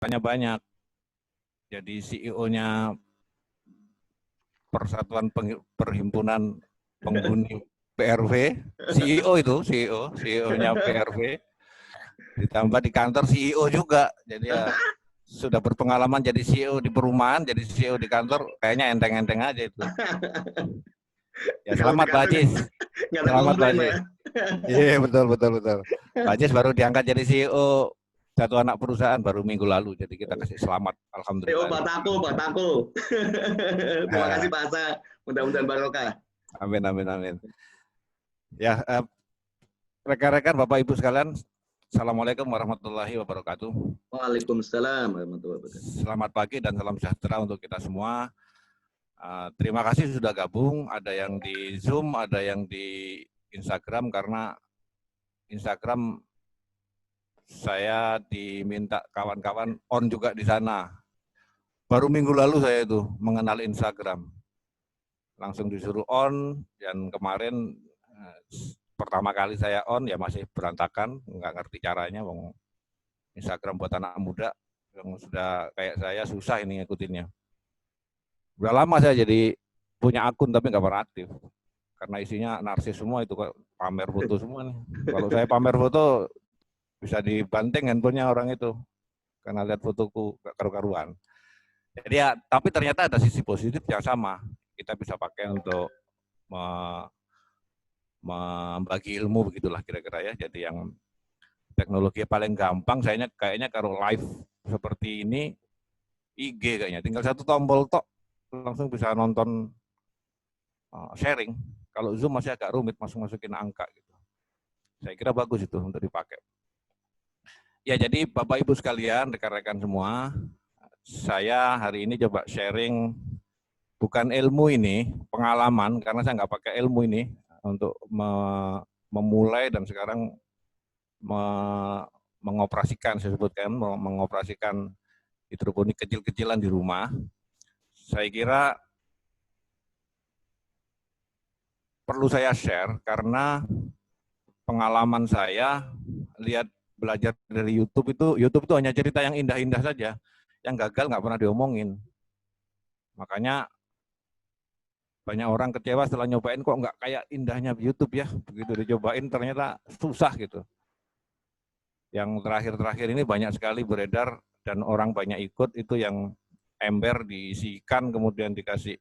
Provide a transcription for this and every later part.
banyak. Jadi CEO-nya Persatuan Perhimpunan Penghuni PRV, CEO-nya PRV, ditambah di kantor CEO juga. Jadi ya sudah berpengalaman jadi CEO di perumahan, jadi CEO di kantor, kayaknya enteng-enteng aja itu. Ya selamat Pak Ajis. Selamat Pak Ajis. Iya betul. Pak Ajis baru diangkat jadi CEO satu anak perusahaan baru minggu lalu, jadi kita kasih selamat, alhamdulillah. Pak Tako. Terima kasih Pak Asa, mudah-mudahan barokah. Amin. Ya, rekan-rekan Bapak Ibu sekalian, Assalamualaikum warahmatullahi wabarakatuh. Waalaikumsalam warahmatullahi wabarakatuh. Selamat pagi dan salam sejahtera untuk kita semua. Terima kasih sudah gabung, ada yang di Zoom, ada yang di Instagram, karena Instagram saya diminta kawan-kawan on juga di sana. Baru minggu lalu saya itu mengenal Instagram. Langsung disuruh on, dan kemarin pertama kali saya on ya masih berantakan, nggak ngerti caranya. Instagram buat anak muda yang sudah kayak saya susah ini ngikutinnya. Udah lama saya jadi punya akun tapi nggak pernah aktif. Karena isinya narsis semua itu, pamer foto semua nih. Kalau saya pamer foto bisa dibanting handphonenya orang itu karena lihat fotoku gak karu-karuan. Jadi ya, tapi ternyata ada sisi positif yang sama. Kita bisa pakai untuk membagi ilmu, begitulah kira-kira ya. Jadi yang teknologi paling gampang kayaknya kalau live seperti ini IG kayaknya tinggal satu tombol tok langsung bisa nonton sharing. Kalau Zoom masih agak rumit masukin angka gitu. Saya kira bagus itu untuk dipakai. Ya, jadi Bapak Ibu sekalian, rekan-rekan semua, saya hari ini coba sharing bukan ilmu ini, pengalaman, karena saya nggak pakai ilmu ini untuk memulai dan sekarang mengoperasikan, saya sebutkan, mengoperasikan hidroponik kecil-kecilan di rumah. Saya kira perlu saya share karena pengalaman saya lihat belajar dari YouTube itu hanya cerita yang indah-indah saja, yang gagal nggak pernah diomongin. Makanya banyak orang kecewa setelah nyobain, kok nggak kayak indahnya YouTube ya, begitu dicobain ternyata susah gitu. Yang terakhir-terakhir ini banyak sekali beredar dan orang banyak ikut, itu yang ember diisikan kemudian dikasih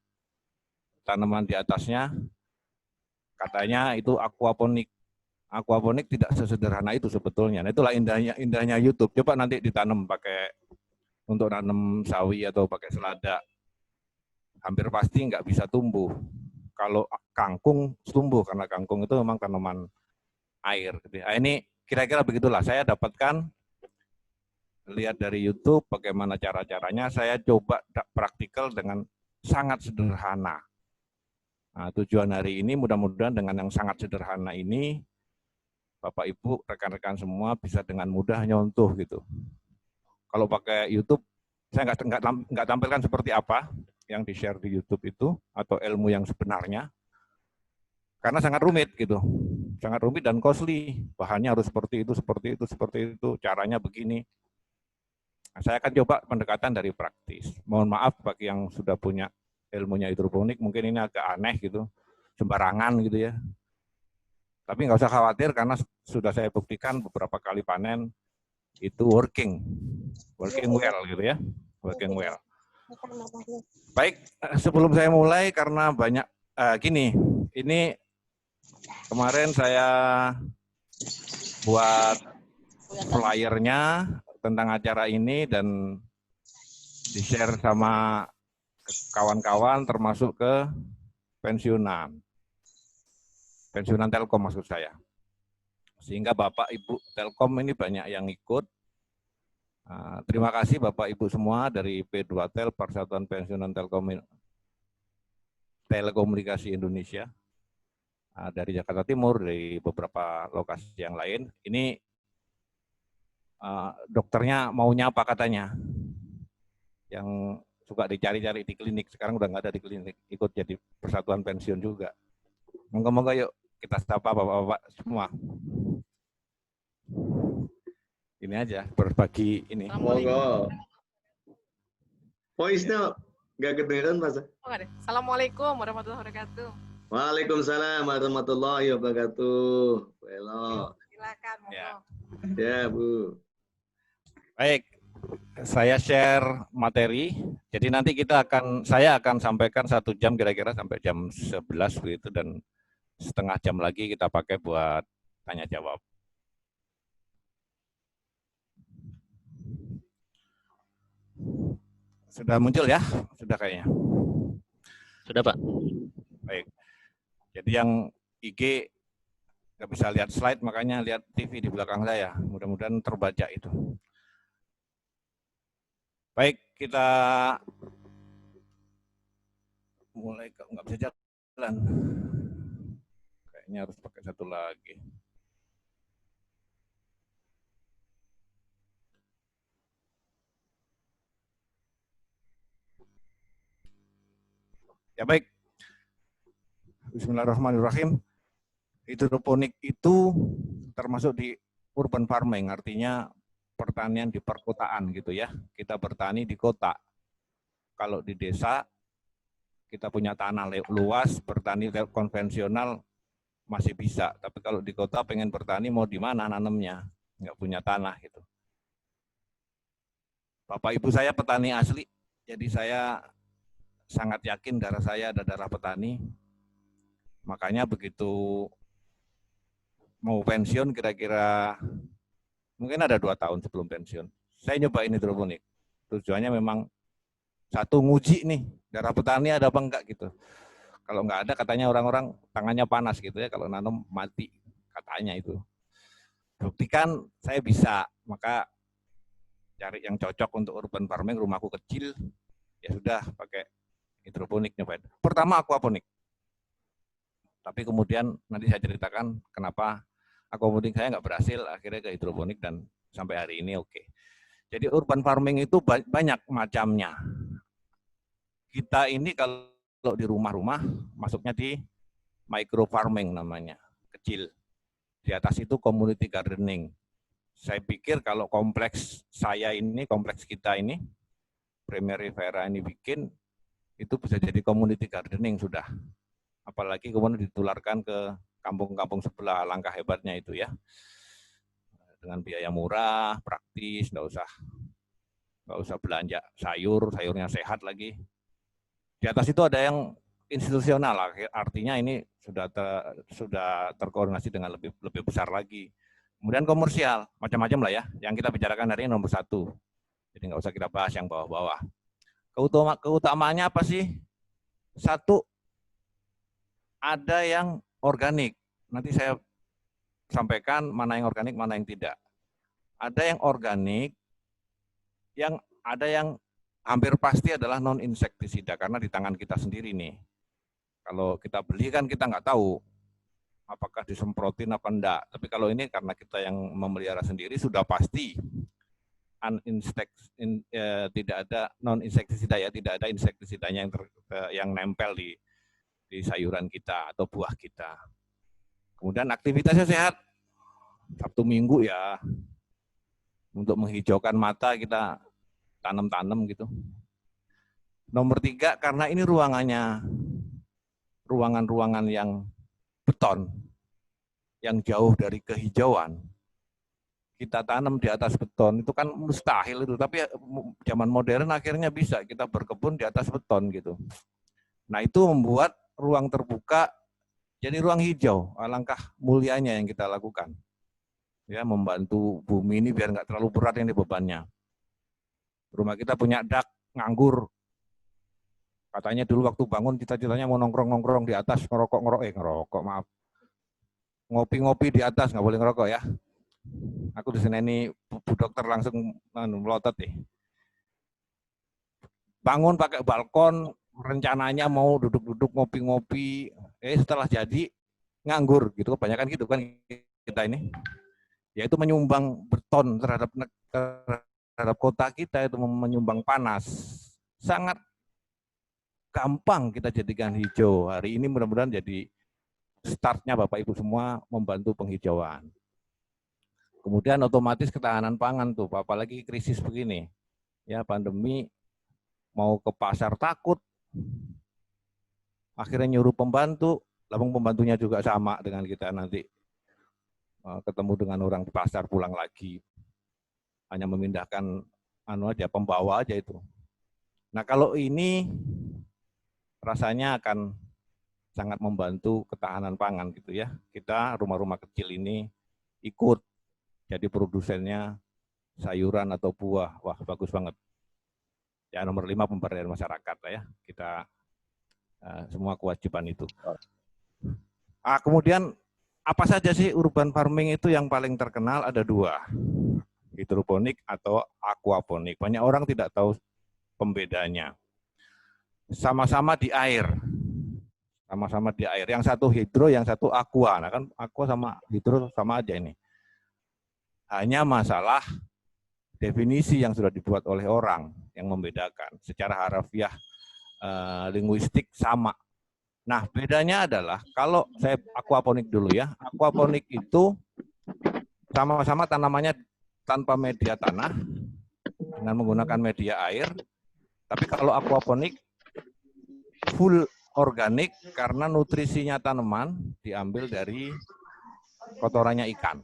tanaman di atasnya, katanya itu aquaponik. Aquaponik tidak sesederhana itu sebetulnya. Nah, itulah indahnya YouTube. Coba nanti ditanam pakai untuk nanam sawi atau pakai selada, hampir pasti nggak bisa tumbuh. Kalau kangkung tumbuh karena kangkung itu memang tanaman air. Nah, ini kira-kira begitulah. Saya dapatkan lihat dari YouTube bagaimana cara-caranya. Saya coba praktikal dengan sangat sederhana. Nah, tujuan hari ini mudah-mudahan dengan yang sangat sederhana ini Bapak Ibu, rekan-rekan semua bisa dengan mudah nyontoh gitu. Kalau pakai YouTube, saya nggak tampilkan seperti apa yang di-share di YouTube itu, atau ilmu yang sebenarnya, karena sangat rumit gitu. Sangat rumit dan costly, bahannya harus seperti itu, caranya begini. Nah, saya akan coba pendekatan dari praktis. Mohon maaf bagi yang sudah punya ilmunya hidroponik, mungkin ini agak aneh gitu, sembarangan gitu ya. Tapi nggak usah khawatir karena sudah saya buktikan beberapa kali panen itu working well gitu ya, working well. Baik, sebelum saya mulai karena banyak gini, ini kemarin saya buat flyernya tentang acara ini dan di-share sama kawan-kawan termasuk ke pensiunan Telkom maksud saya. Sehingga Bapak Ibu Telkom ini banyak yang ikut. Terima kasih Bapak Ibu semua dari P2Tel, Persatuan Pensiunan Telekomunikasi Indonesia, dari Jakarta Timur, dari beberapa lokasi yang lain. Ini dokternya mau nyapa katanya, yang suka dicari-cari di klinik, sekarang udah nggak ada di klinik, ikut jadi Persatuan Pensiun juga. Moga-moga yuk kita sapa Bapak-Bapak semua. Ini aja berbagi ini. Monggo. Voice-nya nggak kedengeran, Mas. Oh, nggak deh. Assalamualaikum warahmatullahi wabarakatuh. Waalaikumsalam warahmatullahi wabarakatuh. Welo. Silakan, monggo. Ya. Ya, Bu. Baik, saya share materi. Jadi nanti saya akan sampaikan 1 jam kira-kira sampai jam 11 begitu, dan setengah jam lagi kita pakai buat tanya jawab. Sudah muncul ya? Sudah kayaknya. Sudah, Pak. Baik. Jadi yang IG nggak bisa lihat slide, makanya lihat TV di belakang saya. Mudah-mudahan terbaca itu. Baik, kita mulai. Nggak bisa jalan. Kayaknya harus pakai satu lagi. Ya baik. Bismillahirrahmanirrahim. Hidroponik itu termasuk di urban farming, artinya pertanian di perkotaan gitu ya. Kita bertani di kota. Kalau di desa kita punya tanah luas, bertani konvensional masih bisa. Tapi kalau di kota pengen bertani mau di mana nanamnya? Nggak punya tanah gitu. Bapak ibu saya petani asli, jadi saya sangat yakin darah saya ada darah petani. Makanya begitu mau pensiun kira-kira mungkin ada 2 tahun sebelum pensiun, saya nyobain hidroponik. Tujuannya memang satu, nguji nih darah petani ada apa enggak gitu. Kalau enggak ada katanya orang-orang tangannya panas gitu ya, kalau nanam mati katanya itu. Buktikan saya bisa, maka cari yang cocok untuk urban farming, rumahku kecil, ya sudah pakai hidroponik nyobain. Pertama aquaponik. Tapi kemudian nanti saya ceritakan kenapa aquaponik saya nggak berhasil, akhirnya ke hidroponik dan sampai hari ini oke. Jadi urban farming itu banyak macamnya. Kita ini kalau di rumah-rumah masuknya di micro farming namanya, kecil. Di atas itu community gardening. Saya pikir kalau kompleks saya ini, kompleks kita ini, Primavera ini bikin, itu bisa jadi community gardening sudah. Apalagi kemudian ditularkan ke kampung-kampung sebelah, langkah hebatnya itu ya. Dengan biaya murah, praktis, nggak usah belanja sayurnya sehat lagi. Di atas itu ada yang institusional, artinya ini sudah terkoordinasi dengan lebih besar lagi. Kemudian komersial, macam-macam lah ya. Yang kita bicarakan hari ini nomor 1. Jadi nggak usah kita bahas yang bawah-bawah. Keutamaannya apa sih? 1, ada yang organik. Nanti saya sampaikan mana yang organik, mana yang tidak. Ada yang organik, ada yang hampir pasti adalah non-insektisida, karena di tangan kita sendiri nih. Kalau kita beli kan kita nggak tahu apakah disemprotin apa enggak. Tapi kalau ini karena kita yang memelihara sendiri sudah pasti tidak ada non-insektisida ya, tidak ada insektisidanya yang nempel di sayuran kita atau buah kita. Kemudian aktivitasnya sehat. Sabtu Minggu ya, untuk menghijaukan mata kita tanam-tanam gitu. Nomor 3, karena ini ruangan-ruangan yang beton, yang jauh dari kehijauan, kita tanam di atas beton, itu kan mustahil itu, tapi zaman modern akhirnya bisa, kita berkebun di atas beton gitu. Nah itu membuat ruang terbuka jadi ruang hijau, alangkah mulianya yang kita lakukan. Ya, membantu bumi ini biar nggak terlalu berat yang bebannya. Rumah kita punya dak nganggur. Katanya dulu waktu bangun cita-citanya mau nongkrong-nongkrong di atas, ngerokok, maaf. Ngopi-ngopi di atas, nggak boleh ngerokok ya. Aku di sini ini Bu Dokter langsung melotot nih. Bangun pakai balkon, rencananya mau duduk-duduk ngopi-ngopi, setelah jadi nganggur gitu, kebanyakan gitu kan kita ini. Yaitu menyumbang beton terhadap kota kita, itu menyumbang panas. Sangat gampang kita jadikan hijau. Hari ini mudah-mudahan jadi startnya Bapak Ibu semua membantu penghijauan. Kemudian otomatis ketahanan pangan tuh, apalagi krisis begini. Ya, pandemi mau ke pasar takut, akhirnya nyuruh pembantu, lalu pembantunya juga sama dengan kita nanti ketemu dengan orang di pasar pulang lagi, hanya memindahkan aja pembawa aja itu. Nah kalau ini rasanya akan sangat membantu ketahanan pangan gitu ya. Kita rumah-rumah kecil ini ikut jadi produsennya sayuran atau buah, wah bagus banget. Ya nomor 5 pemberdayaan masyarakat lah ya, kita semua kewajiban itu. Kemudian apa saja sih urban farming itu yang paling terkenal? Ada 2, hidroponik atau aquaponik. Banyak orang tidak tahu pembedanya. Sama-sama di air, sama-sama di air. Yang satu hidro, yang satu aqua. Nah kan aqua sama hidro sama aja ini. Hanya masalah definisi yang sudah dibuat oleh orang yang membedakan. Secara harafiah linguistik sama. Nah, bedanya adalah kalau saya aquaponik dulu ya. Aquaponik itu sama-sama tanamannya tanpa media tanah dengan menggunakan media air. Tapi kalau aquaponik full organik karena nutrisinya tanaman diambil dari kotorannya ikan.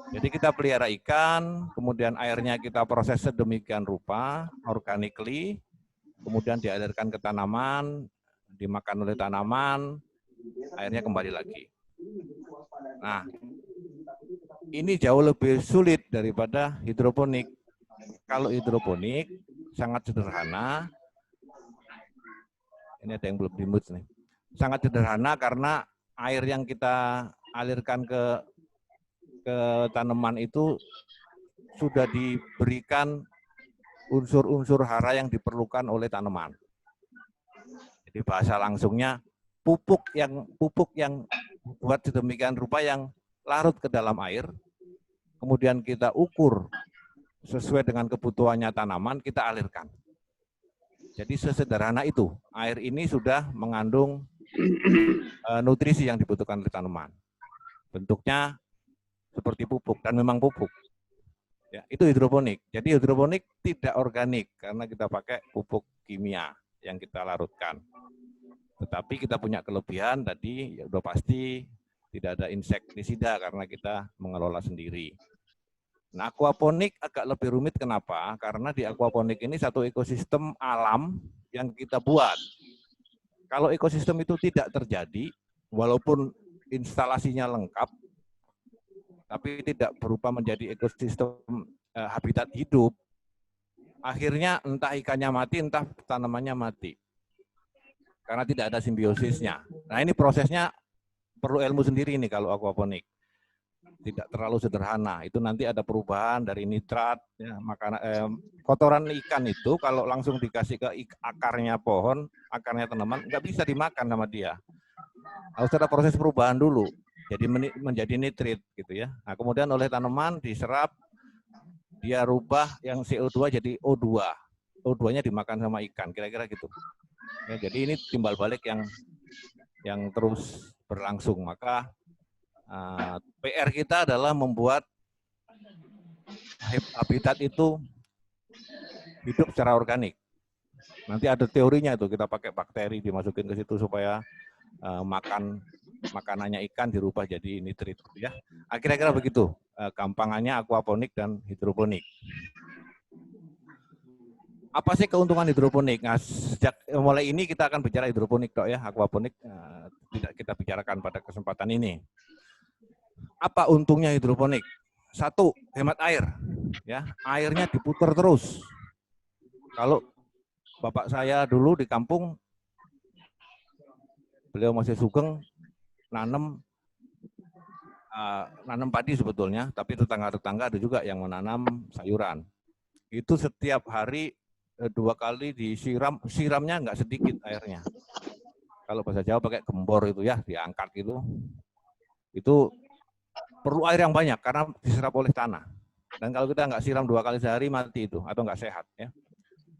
Jadi kita pelihara ikan, kemudian airnya kita proses sedemikian rupa, organically, kemudian dialirkan ke tanaman, dimakan oleh tanaman, airnya kembali lagi. Nah, ini jauh lebih sulit daripada hidroponik. Kalau hidroponik sangat sederhana, ini ada yang belum di-mute nih. Sangat sederhana karena air yang kita alirkan ke tanaman itu sudah diberikan unsur-unsur hara yang diperlukan oleh tanaman. Jadi bahasa langsungnya pupuk yang buat sedemikian rupa yang larut ke dalam air, kemudian kita ukur sesuai dengan kebutuhannya tanaman, kita alirkan. Jadi sesederhana itu, air ini sudah mengandung nutrisi yang dibutuhkan oleh tanaman. Bentuknya seperti pupuk, dan memang pupuk. Ya, itu hidroponik. Jadi hidroponik tidak organik, karena kita pakai pupuk kimia yang kita larutkan. Tetapi kita punya kelebihan tadi, ya udah pasti tidak ada insektisida karena kita mengelola sendiri. Nah, aquaponik agak lebih rumit, kenapa? Karena di aquaponik ini satu ekosistem alam yang kita buat. Kalau ekosistem itu tidak terjadi, walaupun instalasinya lengkap, tapi tidak berupa menjadi ekosistem habitat hidup, akhirnya entah ikannya mati, entah tanamannya mati. Karena tidak ada simbiosisnya. Nah ini prosesnya perlu ilmu sendiri nih kalau aquaponik. Tidak terlalu sederhana. Itu nanti ada perubahan dari nitrat, ya, kotoran ikan itu kalau langsung dikasih ke akarnya pohon, akarnya tanaman, nggak bisa dimakan sama dia. Harus ada proses perubahan dulu. Jadi menjadi nitrit gitu ya. Nah, kemudian oleh tanaman diserap, dia rubah yang CO2 jadi O2. O2-nya dimakan sama ikan, kira-kira gitu. Ya, jadi ini timbal balik yang terus berlangsung. Maka PR kita adalah membuat habitat itu hidup secara organik. Nanti ada teorinya itu, kita pakai bakteri dimasukin ke situ supaya makanannya ikan dirubah jadi nitrit ya. Kira-kira begitu gampangannya aquaponik dan hidroponik. Apa sih keuntungan hidroponik? Nah, sejak mulai ini kita akan bicara hidroponik toh ya, aquaponik tidak kita bicarakan pada kesempatan ini. Apa untungnya hidroponik? 1, hemat air ya, airnya diputar terus. Kalau bapak saya dulu di kampung, beliau masih sugeng, nanam padi sebetulnya, tapi tetangga-tetangga ada juga yang menanam sayuran. Itu setiap hari 2 kali disiram, siramnya nggak sedikit airnya. Kalau bahasa Jawa pakai gembor itu ya, diangkat gitu. Itu perlu air yang banyak karena diserap oleh tanah. Dan kalau kita nggak siram 2 kali sehari mati itu atau nggak sehat ya.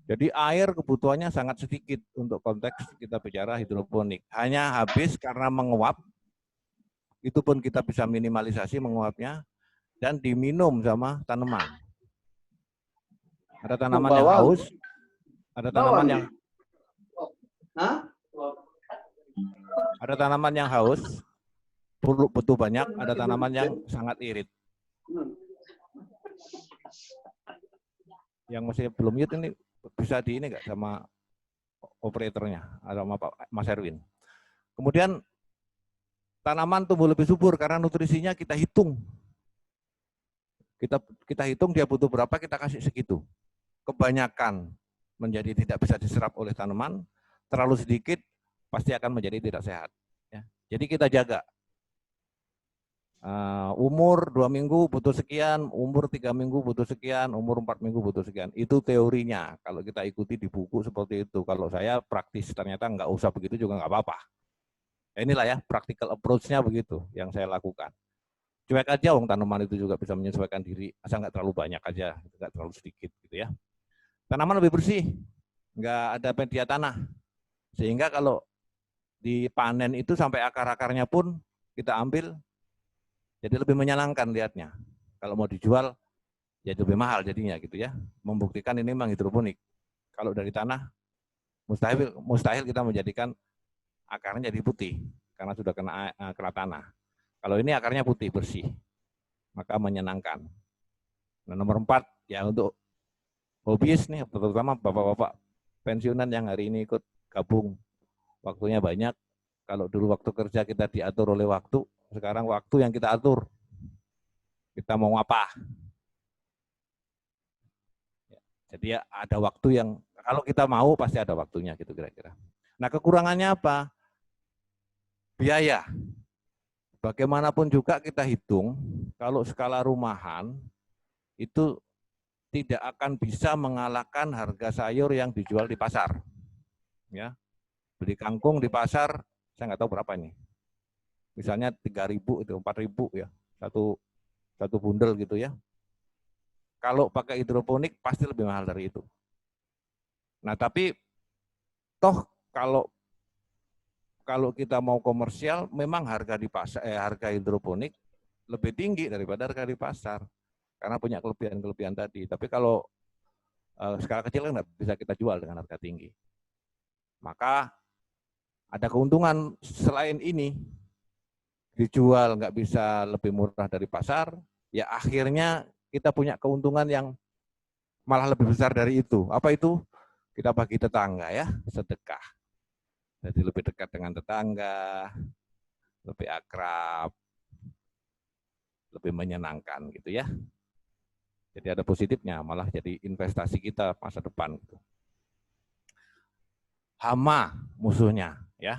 Jadi air kebutuhannya sangat sedikit untuk konteks kita bicara hidroponik. Hanya habis karena menguap, itu pun kita bisa minimalisasi menguapnya, dan diminum sama tanaman. Ada tanaman yang haus, Ada tanaman Bawang. yang Hah? ada tanaman yang haus, perlu butuh banyak, ada tanaman yang sangat irit. Yang masih belum mute ini bisa di ini nggak sama operatornya atau sama Pak Mas Erwin. Kemudian tanaman tumbuh lebih subur karena nutrisinya kita hitung. Kita hitung dia butuh berapa, kita kasih segitu. Kebanyakan menjadi tidak bisa diserap oleh tanaman, terlalu sedikit pasti akan menjadi tidak sehat. Ya. Jadi kita jaga. Umur 2 minggu butuh sekian, umur 3 minggu butuh sekian, umur 4 minggu butuh sekian. Itu teorinya. Kalau kita ikuti di buku seperti itu. Kalau saya praktis ternyata nggak usah begitu juga nggak apa-apa. Inilah ya practical approach-nya begitu yang saya lakukan. Cuek aja, wong tanaman itu juga bisa menyesuaikan diri, asal nggak terlalu banyak aja, nggak terlalu sedikit gitu ya. Tanaman lebih bersih, nggak ada media tanah, sehingga kalau dipanen itu sampai akar-akarnya pun kita ambil, jadi lebih menyenangkan lihatnya. Kalau mau dijual, ya lebih mahal jadinya gitu ya. Membuktikan ini memang hidroponik. Kalau dari tanah, mustahil kita menjadikan akarnya jadi putih, karena sudah kena tanah. Kalau ini akarnya putih, bersih, maka menyenangkan. Nah, nomor 4, ya untuk hobis nih, terutama bapak-bapak pensiunan yang hari ini ikut gabung, waktunya banyak. Kalau dulu waktu kerja kita diatur oleh waktu, sekarang waktu yang kita atur. Kita mau apa? Jadi ya ada waktu yang, kalau kita mau pasti ada waktunya gitu kira-kira. Nah kekurangannya apa? Biaya. Bagaimanapun juga kita hitung, kalau skala rumahan, itu tidak akan bisa mengalahkan harga sayur yang dijual di pasar. Ya, beli kangkung di pasar, saya nggak tahu berapa ini. Misalnya 3.000 itu 4.000 ya, satu bundel gitu ya. Kalau pakai hidroponik pasti lebih mahal dari itu. Nah tapi toh kalau kita mau komersial, memang harga di pasar, harga hidroponik lebih tinggi daripada harga di pasar, karena punya kelebihan-kelebihan tadi. Tapi kalau skala kecil kan nggak bisa kita jual dengan harga tinggi. Maka ada keuntungan selain ini, dijual nggak bisa lebih murah dari pasar, ya akhirnya kita punya keuntungan yang malah lebih besar dari itu. Apa itu? Kita bagi tetangga ya, sedekah. Jadi lebih dekat dengan tetangga, lebih akrab, lebih menyenangkan gitu ya. Jadi ada positifnya, malah jadi investasi kita masa depan. Hama musuhnya ya,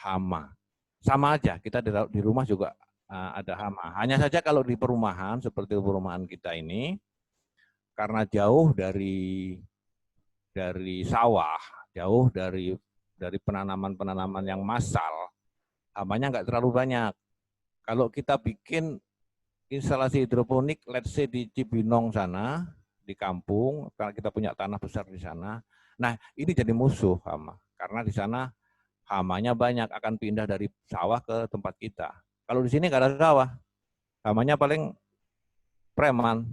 hama. Sama aja, kita di rumah juga ada hama. Hanya saja kalau di perumahan, seperti perumahan kita ini, karena jauh dari sawah, jauh dari penanaman-penanaman yang massal, hamanya nggak terlalu banyak. Kalau kita bikin instalasi hidroponik, let's say di Cibinong sana, di kampung, karena kita punya tanah besar di sana, nah ini jadi musuh hama, karena di sana hamanya banyak, akan pindah dari sawah ke tempat kita. Kalau di sini nggak ada sawah, hamanya paling preman.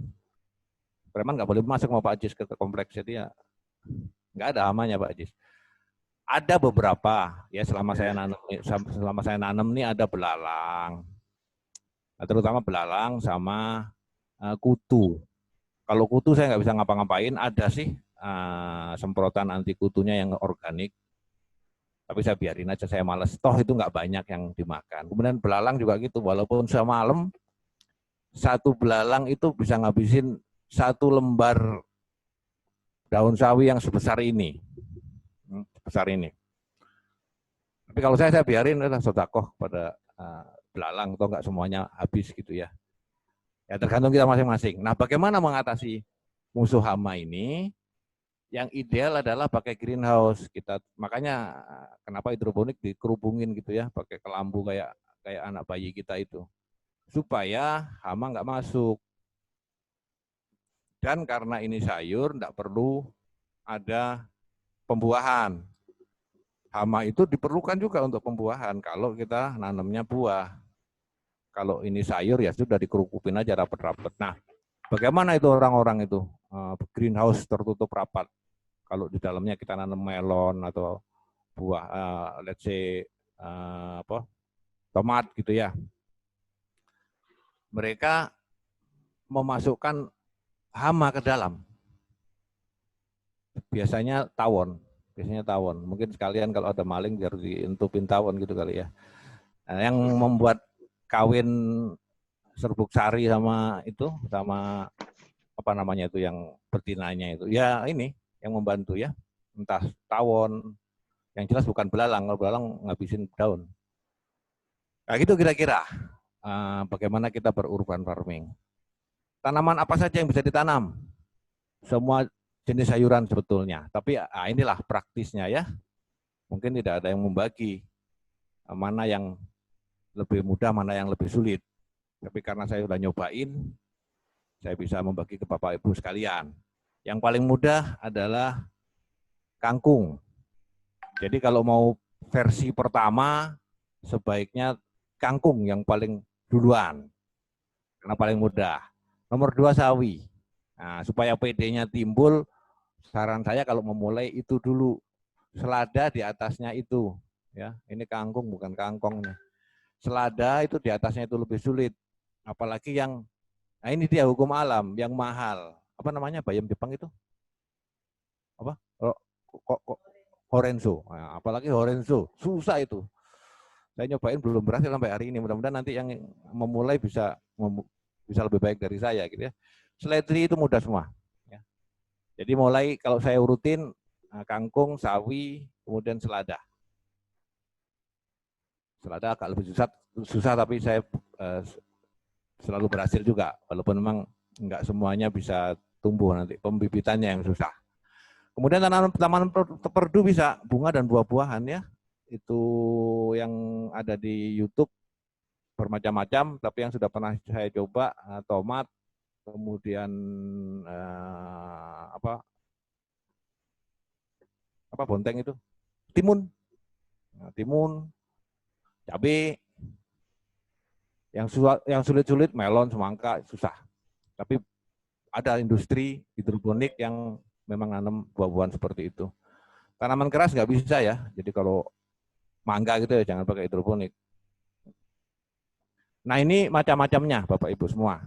Preman nggak boleh masuk sama Pak Ajis ke kompleks, jadi ya nggak ada hamanya Pak Ajis. Ada beberapa ya selama saya nanam nih ada belalang, terutama belalang sama kutu. Kalau kutu saya nggak bisa ngapa-ngapain, ada sih semprotan anti kutunya yang organik, tapi saya biarin aja, saya males, toh itu nggak banyak yang dimakan. Kemudian belalang juga gitu, walaupun semalam satu belalang itu bisa ngabisin 1 lembar daun sawi yang sebesar ini. Tapi kalau saya biarin lah, sedekah pada belalang, atau enggak semuanya habis gitu ya. Ya tergantung kita masing-masing. Nah bagaimana mengatasi musuh hama ini? Yang ideal adalah pakai greenhouse. Makanya kenapa hidroponik dikerubungin gitu ya, pakai kelambu kayak anak bayi kita itu. Supaya hama nggak masuk. Dan karena ini sayur, enggak perlu ada pembuahan. Hama itu diperlukan juga untuk pembuahan kalau kita nanamnya buah. Kalau ini sayur ya sudah dikerukupin aja rapat-rapat. Nah, bagaimana itu orang-orang itu greenhouse tertutup rapat? Kalau di dalamnya kita nanam melon atau buah, let's say tomat gitu ya. Mereka memasukkan hama ke dalam. Biasanya tawon. Mungkin sekalian kalau ada maling biar diintupin tawon gitu kali ya. Nah, yang membuat kawin serbuk sari sama apa namanya itu yang betinanya itu. Ya ini yang membantu ya. Entah tawon, yang jelas bukan belalang. Kalau belalang ngabisin daun. Nah, gitu kira-kira bagaimana kita berurban farming. Tanaman apa saja yang bisa ditanam? Semua jenis sayuran sebetulnya. Tapi inilah praktisnya ya. Mungkin tidak ada yang membagi mana yang lebih mudah, mana yang lebih sulit. Tapi karena saya sudah nyobain, saya bisa membagi ke Bapak Ibu sekalian. Yang paling mudah adalah kangkung. Jadi kalau mau versi pertama, sebaiknya kangkung yang paling duluan. Karena paling mudah. Nomor 2 sawi. Nah, supaya PD-nya timbul, saran saya kalau memulai itu dulu. Selada di atasnya itu. Ya, ini kangkung bukan kangkong nih. Selada itu di atasnya itu lebih sulit. Apalagi yang, nah ini dia hukum alam, yang mahal. Apa namanya bayam Jepang itu? Apa? Horenzo. Nah, apalagi Horenzo, susah itu. Saya nyobain belum berhasil sampai hari ini. Mudah-mudahan nanti yang memulai bisa lebih baik dari saya gitu ya. Seledri itu mudah semua. Ya. Jadi mulai kalau saya urutin kangkung, sawi, kemudian selada. Selada agak lebih susah tapi saya selalu berhasil juga. Walaupun memang enggak semuanya bisa tumbuh nanti, pembibitannya yang susah. Kemudian tanaman perdu bisa bunga dan buah-buahan ya. Itu yang ada di YouTube bermacam-macam, tapi yang sudah pernah saya coba tomat, kemudian apa bonteng itu, timun, cabai, yang sulit-sulit melon, semangka susah. Tapi ada industri hidroponik yang memang nanam buah-buahan seperti itu. Tanaman keras nggak bisa ya, jadi kalau mangga gitu ya jangan pakai hidroponik. Nah ini macam-macamnya Bapak Ibu semua.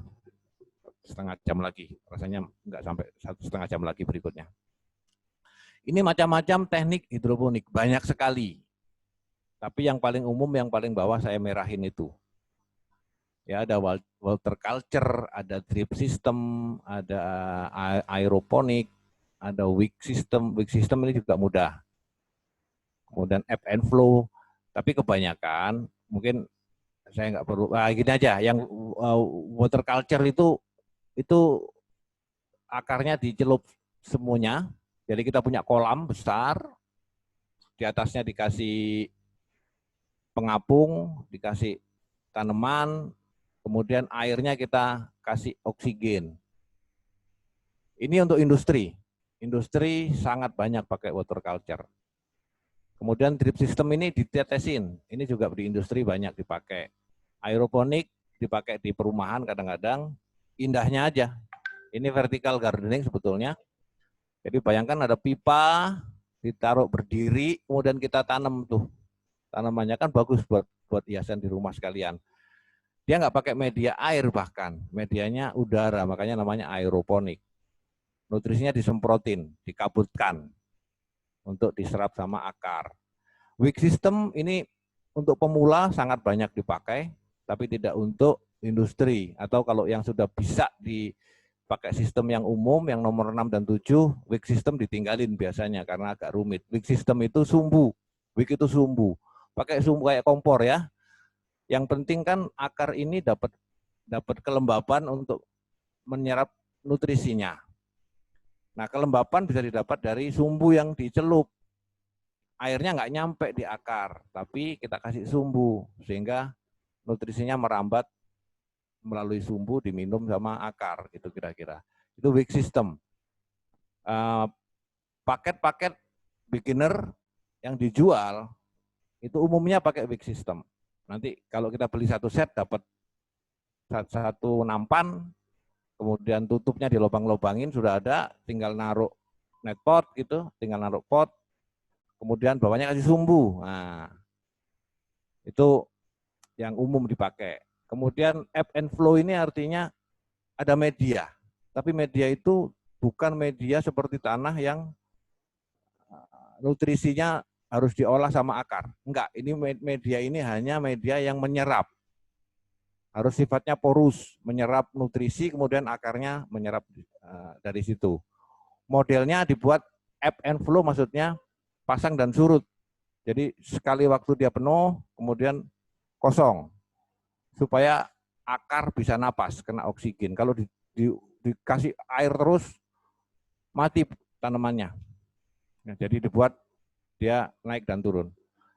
Setengah jam lagi, rasanya nggak sampai 1,5 jam lagi berikutnya. Ini macam-macam teknik hidroponik, banyak sekali. Tapi yang paling umum, yang paling bawah saya merahin itu. Ya ada water culture, ada drip system, ada aeroponik, ada wick system. Wick system ini juga mudah. Kemudian ebb and flow. Tapi kebanyakan mungkin saya nggak perlu. Gini aja, yang water culture itu akarnya dicelup semuanya. Jadi kita punya kolam besar, di atasnya dikasih pengapung, dikasih tanaman, kemudian airnya kita kasih oksigen. Ini untuk industri. Industri sangat banyak pakai water culture. Kemudian drip system ini ditetesin. Ini juga di industri banyak dipakai. Aeroponik dipakai di perumahan kadang-kadang. Indahnya aja. Ini vertical gardening sebetulnya. Jadi bayangkan ada pipa, ditaruh berdiri, kemudian kita tanam tuh. Tanamannya kan bagus buat hiasan di rumah sekalian. Dia nggak pakai media air bahkan, medianya udara, makanya namanya aeroponik. Nutrisinya disemprotin, dikabutkan untuk diserap sama akar. Wick system ini untuk pemula sangat banyak dipakai, tapi tidak untuk industri. Atau kalau yang sudah bisa dipakai sistem yang umum, yang nomor 6 dan 7, wick system ditinggalin biasanya karena agak rumit. Wick system itu sumbu, wick itu sumbu. Pakai sumbu kayak kompor ya. Yang penting kan akar ini dapat kelembapan untuk menyerap nutrisinya. Nah, kelembapan bisa didapat dari sumbu yang dicelup. Airnya nggak nyampe di akar, tapi kita kasih sumbu sehingga nutrisinya merambat melalui sumbu diminum sama akar, itu kira-kira. Itu wick system. Paket-paket beginner yang dijual itu umumnya pakai wick system. Nanti kalau kita beli satu set dapat satu nampan, kemudian tutupnya dilobang-lobangin sudah ada, tinggal naruh net pot gitu, tinggal naruh pot, kemudian bawahnya kasih sumbu. Nah, itu yang umum dipakai. Kemudian ebb and flow ini artinya ada media, tapi media itu bukan media seperti tanah yang nutrisinya harus diolah sama akar. Enggak, ini media ini hanya media yang menyerap. Harus sifatnya porus, menyerap nutrisi, kemudian akarnya menyerap dari situ. Modelnya dibuat ebb and flow, maksudnya pasang dan surut. Jadi sekali waktu dia penuh, kemudian kosong. Supaya akar bisa napas, kena oksigen. Kalau dikasih air terus, mati tanamannya. Nah, jadi dibuat dia naik dan turun.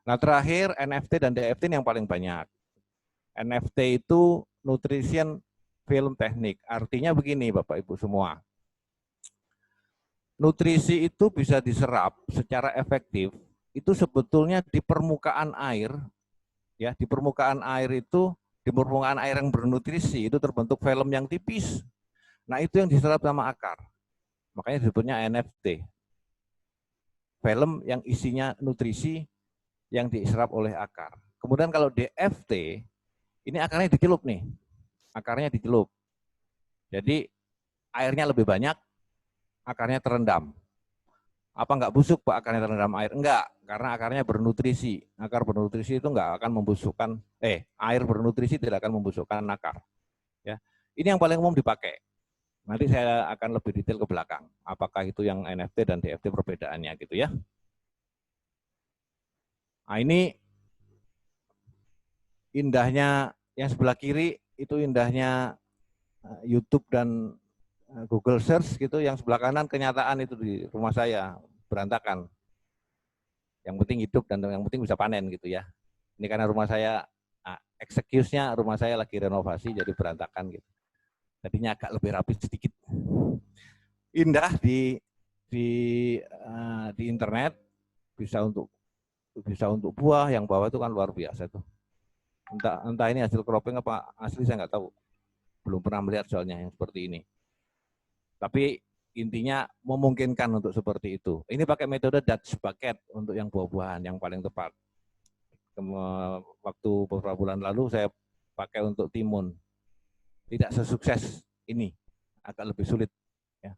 Nah, terakhir NFT dan DFT ini yang paling banyak. NFT itu Nutrition Film Technique. Artinya begini Bapak Ibu semua. Nutrisi itu bisa diserap secara efektif itu sebetulnya di permukaan air, ya, di permukaan air itu, di permukaan air yang bernutrisi itu terbentuk film yang tipis. Nah, itu yang diserap sama akar. Makanya disebutnya NFT. Film yang isinya nutrisi yang diserap oleh akar. Kemudian kalau DFT, ini akarnya dicelup nih. Akarnya dicelup. Jadi airnya lebih banyak, akarnya terendam. Apa enggak busuk Pak akarnya terendam air? Enggak, karena akarnya bernutrisi. Akar bernutrisi itu enggak akan membusukkan, air bernutrisi tidak akan membusukkan akar. Ya. Ini yang paling umum dipakai. Nanti saya akan lebih detail ke belakang. Apakah itu yang NFT dan DFT perbedaannya gitu ya. Nah, ini indahnya yang sebelah kiri itu indahnya YouTube dan Google Search gitu, yang sebelah kanan kenyataan itu di rumah saya berantakan. Yang penting hidup dan yang penting bisa panen gitu ya. Ini karena rumah saya, excuse-nya rumah saya lagi renovasi jadi berantakan gitu. Jadinya agak lebih rapi sedikit. Indah di internet, bisa untuk buah, yang bawah itu kan luar biasa tuh. Entah ini hasil cropping apa asli saya nggak tahu. Belum pernah melihat soalnya yang seperti ini. Tapi intinya memungkinkan untuk seperti itu. Ini pakai metode Dutch bucket untuk yang buah-buahan yang paling tepat. Waktu beberapa bulan lalu saya pakai untuk timun. Tidak sesukses ini, agak lebih sulit. Ya.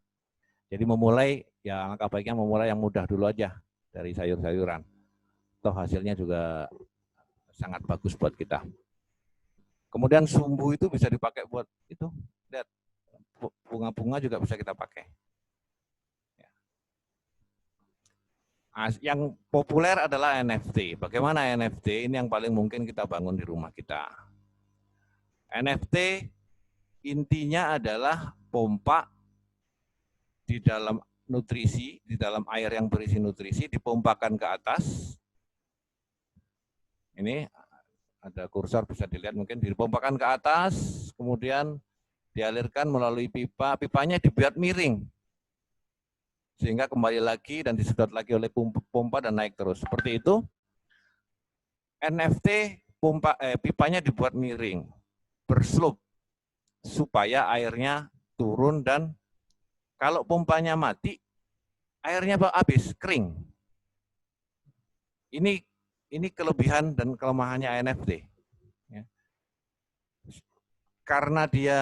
Jadi memulai, ya langkah baiknya memulai yang mudah dulu aja dari sayur-sayuran. Toh hasilnya juga sangat bagus buat kita. Kemudian sumbu itu bisa dipakai buat itu, lihat bunga-bunga juga bisa kita pakai. Ya. Yang populer adalah NFT. Bagaimana NFT? Ini yang paling mungkin kita bangun di rumah kita. NFT intinya adalah pompa di dalam nutrisi, di dalam air yang berisi nutrisi, dipompakan ke atas. Ini ada kursor bisa dilihat, mungkin dipompakan ke atas, kemudian dialirkan melalui pipa, pipanya dibuat miring. Sehingga kembali lagi dan disedot lagi oleh pompa dan naik terus. Seperti itu. NFT pipanya dibuat miring, berslope, supaya airnya turun dan kalau pompanya mati, airnya habis, kering. Ini kelebihan dan kelemahannya NFT. Ya. Karena dia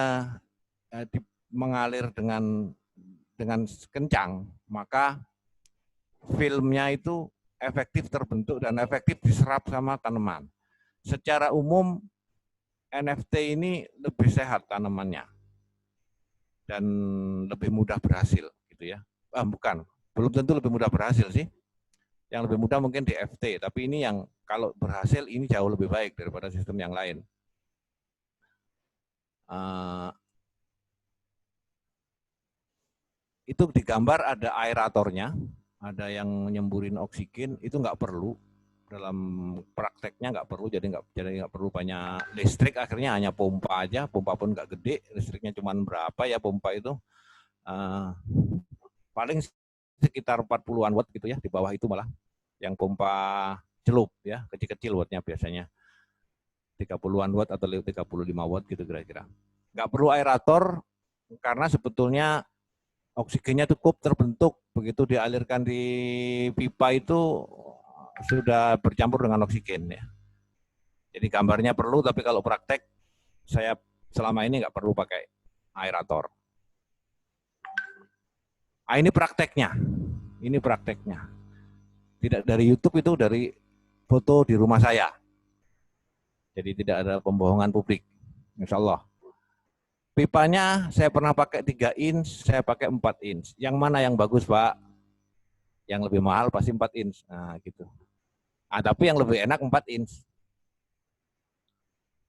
mengalir dengan kencang, maka filmnya itu efektif terbentuk dan efektif diserap sama tanaman. Secara umum NFT ini lebih sehat tanamannya dan lebih mudah berhasil gitu ya. Bukan, belum tentu lebih mudah berhasil sih. Yang lebih mudah mungkin DFT, tapi ini yang kalau berhasil ini jauh lebih baik daripada sistem yang lain. Itu digambar ada aeratornya, ada yang nyemburin oksigen, itu nggak perlu. Dalam prakteknya nggak perlu, jadi nggak perlu banyak listrik, akhirnya hanya pompa aja, pompa pun nggak gede, listriknya cuma berapa ya pompa itu, paling sekitar 40-an watt gitu ya, di bawah itu malah, yang pompa celup ya, kecil-kecil wattnya biasanya, 30-an watt atau 35 watt gitu kira-kira. Nggak perlu aerator, karena sebetulnya oksigennya cukup terbentuk, begitu dialirkan di pipa itu sudah bercampur dengan oksigen ya. Jadi gambarnya perlu, tapi kalau praktek saya selama ini nggak perlu pakai aerator. Ah, ini prakteknya. Ini prakteknya. Tidak dari YouTube, itu dari foto di rumah saya. Jadi tidak ada pembohongan publik. Insya Allah. Pipanya saya pernah pakai 3 inch, saya pakai 4 inch. Yang mana yang bagus, Pak? Yang lebih mahal pasti 4 inch. Nah, gitu. Ah, tapi yang lebih enak 4 inch.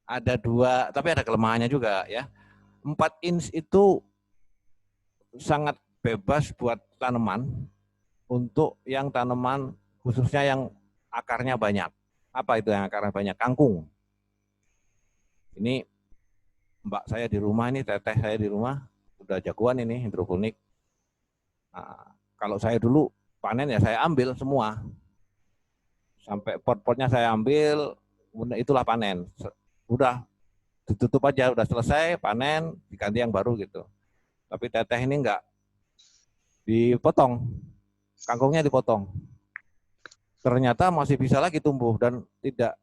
Ada 2, tapi ada kelemahannya juga ya. 4 inch itu sangat bebas buat tanaman, untuk yang tanaman khususnya yang akarnya banyak. Apa itu yang akarnya banyak? Kangkung. Ini mbak saya di rumah, ini teteh saya di rumah, udah jagoan ini hidroponik. Nah, kalau saya dulu panen ya saya ambil semua. Sampai pot-potnya saya ambil, itulah panen. Udah ditutup aja, udah selesai panen, diganti yang baru gitu. Tapi teteh ini enggak, dipotong, kangkungnya dipotong. Ternyata masih bisa lagi tumbuh dan tidak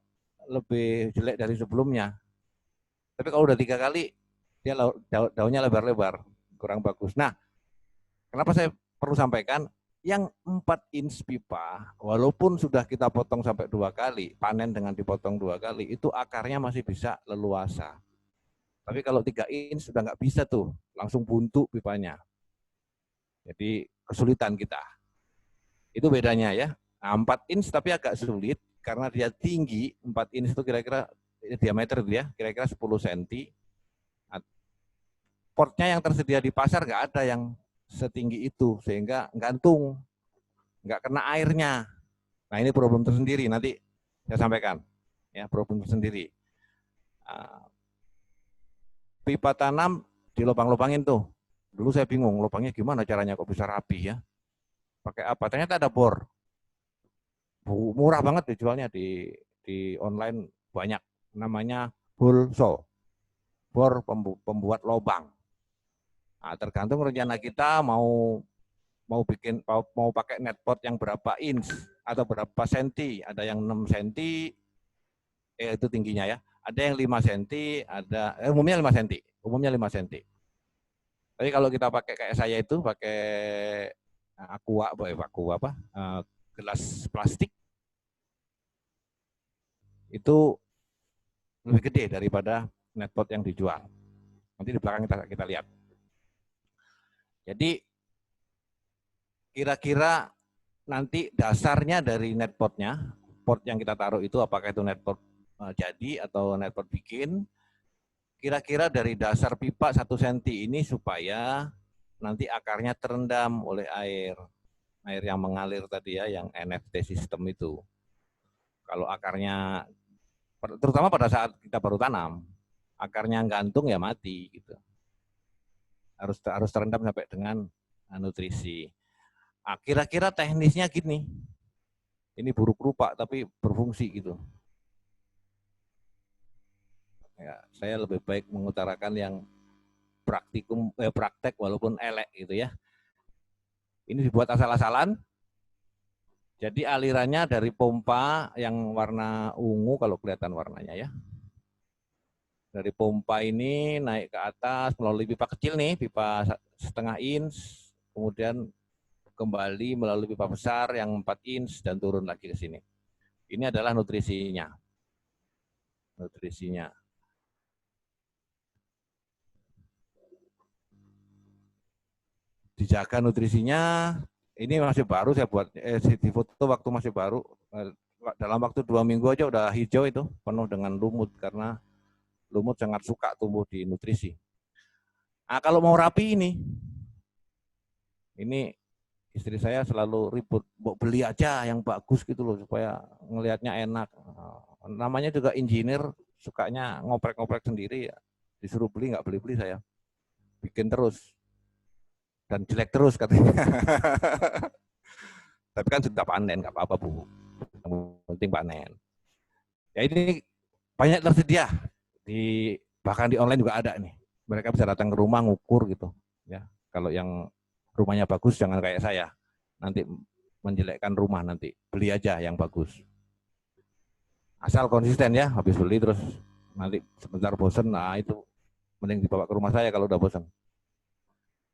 lebih jelek dari sebelumnya. Tapi kalau udah 3 kali, dia daunnya lebar-lebar, kurang bagus. Nah, kenapa saya perlu sampaikan, yang 4 inch pipa, walaupun sudah kita potong sampai 2 kali, panen dengan dipotong 2 kali, itu akarnya masih bisa leluasa. Tapi kalau 3 inch sudah nggak bisa tuh, langsung buntu pipanya. Jadi kesulitan kita. Itu bedanya ya. Nah, 4 inch tapi agak sulit, karena dia tinggi, 4 inch itu kira-kira diameter dia, kira-kira 10 cm. Portnya yang tersedia di pasar nggak ada yang setinggi itu, sehingga gantung, nggak kena airnya. Nah, ini problem tersendiri, nanti saya sampaikan. Ya, problem tersendiri. Pipa tanam dilobang-lobangin tuh. Dulu saya bingung, lubangnya gimana caranya kok bisa rapi ya. Pakai apa? Ternyata ada bor. Murah banget dijualnya di online, banyak. Namanya hole saw. Bor pembuat lubang. Nah, tergantung rencana kita mau pakai netpot yang berapa inch atau berapa senti. Ada yang 6 cm, itu tingginya ya. Ada yang 5 cm, ada umumnya 5 cm. Umumnya 5 cm. Tapi kalau kita pakai kayak saya itu, pakai gelas plastik, itu lebih gede daripada netpot yang dijual. Nanti di belakang kita lihat. Jadi kira-kira nanti dasarnya dari netpotnya, pot yang kita taruh itu apakah itu netpot jadi atau netpot bikin, kira-kira dari dasar pipa 1 cm ini supaya nanti akarnya terendam oleh air yang mengalir tadi ya, yang NFT sistem itu. Kalau akarnya, terutama pada saat kita baru tanam, akarnya gantung ya mati gitu. Harus terendam sampai dengan nutrisi. Nah, kira-kira teknisnya gini. Ini buruk rupa tapi berfungsi gitu. Ya, saya lebih baik mengutarakan yang praktek walaupun elek gitu ya. Ini dibuat asal-asalan. Jadi alirannya dari pompa yang warna ungu, kalau kelihatan warnanya ya. Dari pompa ini naik ke atas melalui pipa kecil nih, pipa 0,5 inch, kemudian kembali melalui pipa besar yang 4 inch dan turun lagi ke sini. Ini adalah nutrisinya. Nutrisinya. Dijaga nutrisinya. Ini masih baru saya buat, di foto waktu masih baru. Dalam waktu 2 minggu aja udah hijau itu, penuh dengan lumut, karena lumut sangat suka tumbuh di nutrisi. Nah, kalau mau rapi ini istri saya selalu ribut, beli aja yang bagus gitu loh, supaya ngelihatnya enak. Namanya juga engineer, sukanya ngoprek-ngoprek sendiri, ya. Disuruh beli nggak beli-beli saya. Bikin terus. Dan jelek terus katanya. Tapi kan sudah panen, nggak apa-apa Bu. Yang penting panen. Ya ini banyak tersedia, bahkan di online juga ada nih. Mereka bisa datang ke rumah ngukur gitu. Ya, kalau yang rumahnya bagus jangan kayak saya. Nanti menjelekkan rumah nanti. Beli aja yang bagus. Asal konsisten ya, habis beli terus nanti sebentar bosen, nah itu mending dibawa ke rumah saya kalau udah bosen.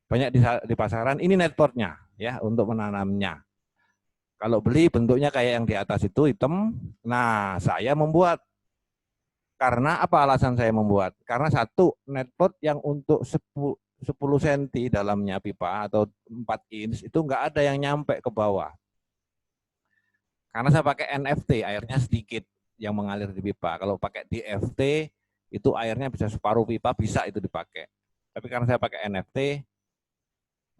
Banyak di pasaran, ini netpotnya ya untuk menanamnya. Kalau beli bentuknya kayak yang di atas itu hitam. Nah, saya membuat. Karena apa alasan saya membuat? Karena satu netpot yang untuk 10 cm dalamnya pipa atau 4 inch itu nggak ada yang nyampe ke bawah. Karena saya pakai NFT, airnya sedikit yang mengalir di pipa. Kalau pakai DFT itu airnya bisa separuh pipa, bisa itu dipakai. Tapi karena saya pakai NFT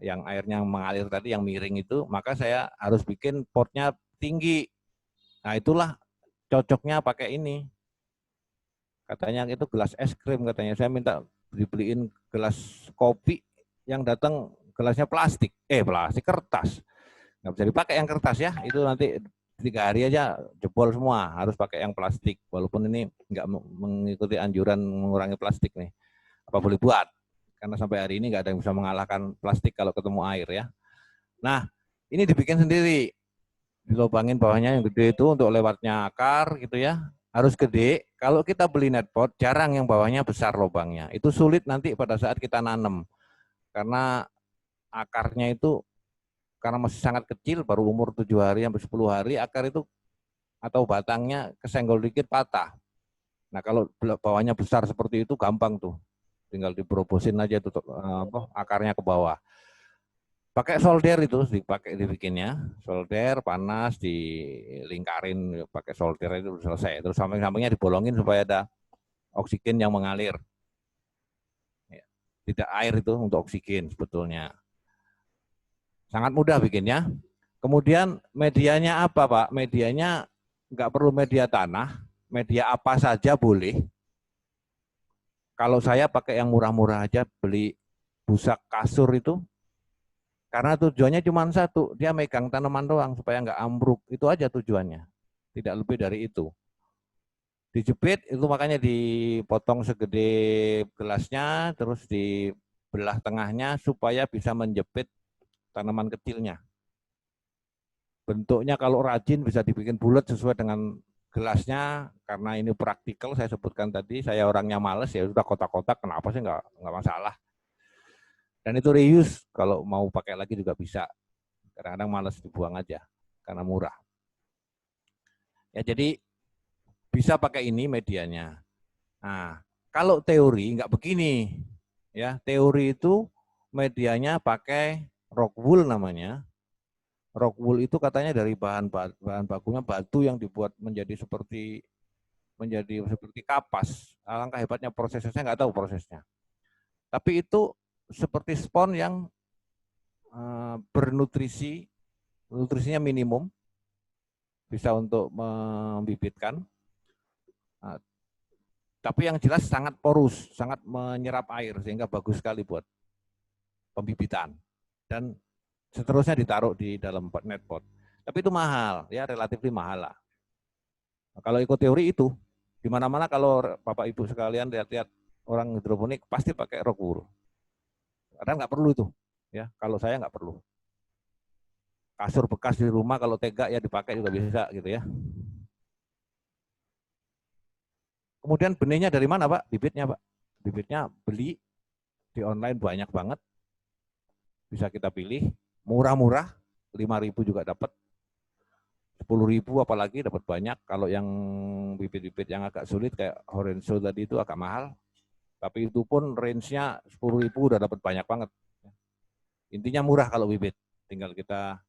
yang airnya mengalir tadi yang miring itu, maka saya harus bikin potnya tinggi. Nah, itulah cocoknya pakai ini. Katanya itu gelas es krim katanya. Saya minta dibeliin gelas kopi yang datang gelasnya plastik. Plastik kertas. Nggak bisa dipakai yang kertas ya. Itu nanti 3 hari aja jebol semua. Harus pakai yang plastik. Walaupun ini nggak mengikuti anjuran mengurangi plastik nih. Apa boleh buat? Karena sampai hari ini nggak ada yang bisa mengalahkan plastik kalau ketemu air ya. Nah, ini dibikin sendiri. Dilobangin bawahnya yang gede itu untuk lewatnya akar gitu ya. Harus gede. Kalau kita beli netpot, jarang yang bawahnya besar lubangnya. Itu sulit nanti pada saat kita nanam. Karena akarnya itu, karena masih sangat kecil, baru umur 7 hari sampai 10 hari, akar itu atau batangnya kesenggol dikit patah. Nah kalau bawahnya besar seperti itu gampang tuh. Tinggal diberobosin aja tuh akarnya ke bawah. Pakai solder itu dibikinnya, solder panas dilingkarin pakai solder itu selesai. Terus samping-sampingnya dibolongin supaya ada oksigen yang mengalir. Tidak air itu untuk oksigen sebetulnya. Sangat mudah bikinnya. Kemudian medianya apa Pak? Medianya nggak perlu media tanah, media apa saja boleh. Kalau saya pakai yang murah-murah aja, beli busa kasur itu. Karena tujuannya cuma satu, dia megang tanaman doang supaya nggak ambruk. Itu aja tujuannya, tidak lebih dari itu. Dijepit, itu makanya dipotong segede gelasnya, terus dibelah tengahnya supaya bisa menjepit tanaman kecilnya. Bentuknya kalau rajin bisa dibikin bulat sesuai dengan gelasnya, karena ini praktikal saya sebutkan tadi, saya orangnya males ya sudah kotak-kotak, kenapa sih nggak masalah. Dan itu reuse, kalau mau pakai lagi juga bisa. Kadang-kadang males dibuang aja, karena murah. Ya jadi bisa pakai ini medianya. Nah, kalau teori nggak begini, ya teori itu medianya pakai rock wool namanya. Rock wool itu katanya dari bahan bakunya batu yang dibuat menjadi seperti kapas. Alangkah hebatnya prosesnya, saya nggak tahu prosesnya. Tapi itu seperti spons yang nutrisinya minimum, bisa untuk membibitkan. Tapi yang jelas sangat porus, sangat menyerap air, sehingga bagus sekali buat pembibitan. Dan seterusnya ditaruh di dalam netpot. Tapi itu mahal, ya relatif mahal lah. Nah, kalau ikut teori itu, di mana-mana kalau Bapak Ibu sekalian lihat-lihat orang hidroponik pasti pakai rock wool. Kadang nggak perlu itu, ya. Kalau saya nggak perlu. Kasur bekas di rumah kalau tega ya dipakai juga bisa gitu ya. Kemudian benihnya dari mana Pak? Bibitnya Pak? Bibitnya beli di online banyak banget. Bisa kita pilih. Murah-murah, 5.000 juga dapat. 10.000 apalagi dapat banyak. Kalau yang bibit-bibit yang agak sulit kayak Horenzo tadi itu agak mahal. Tapi itu pun range-nya 10.000 udah dapat banyak banget. Intinya murah kalau bibit. Tinggal kita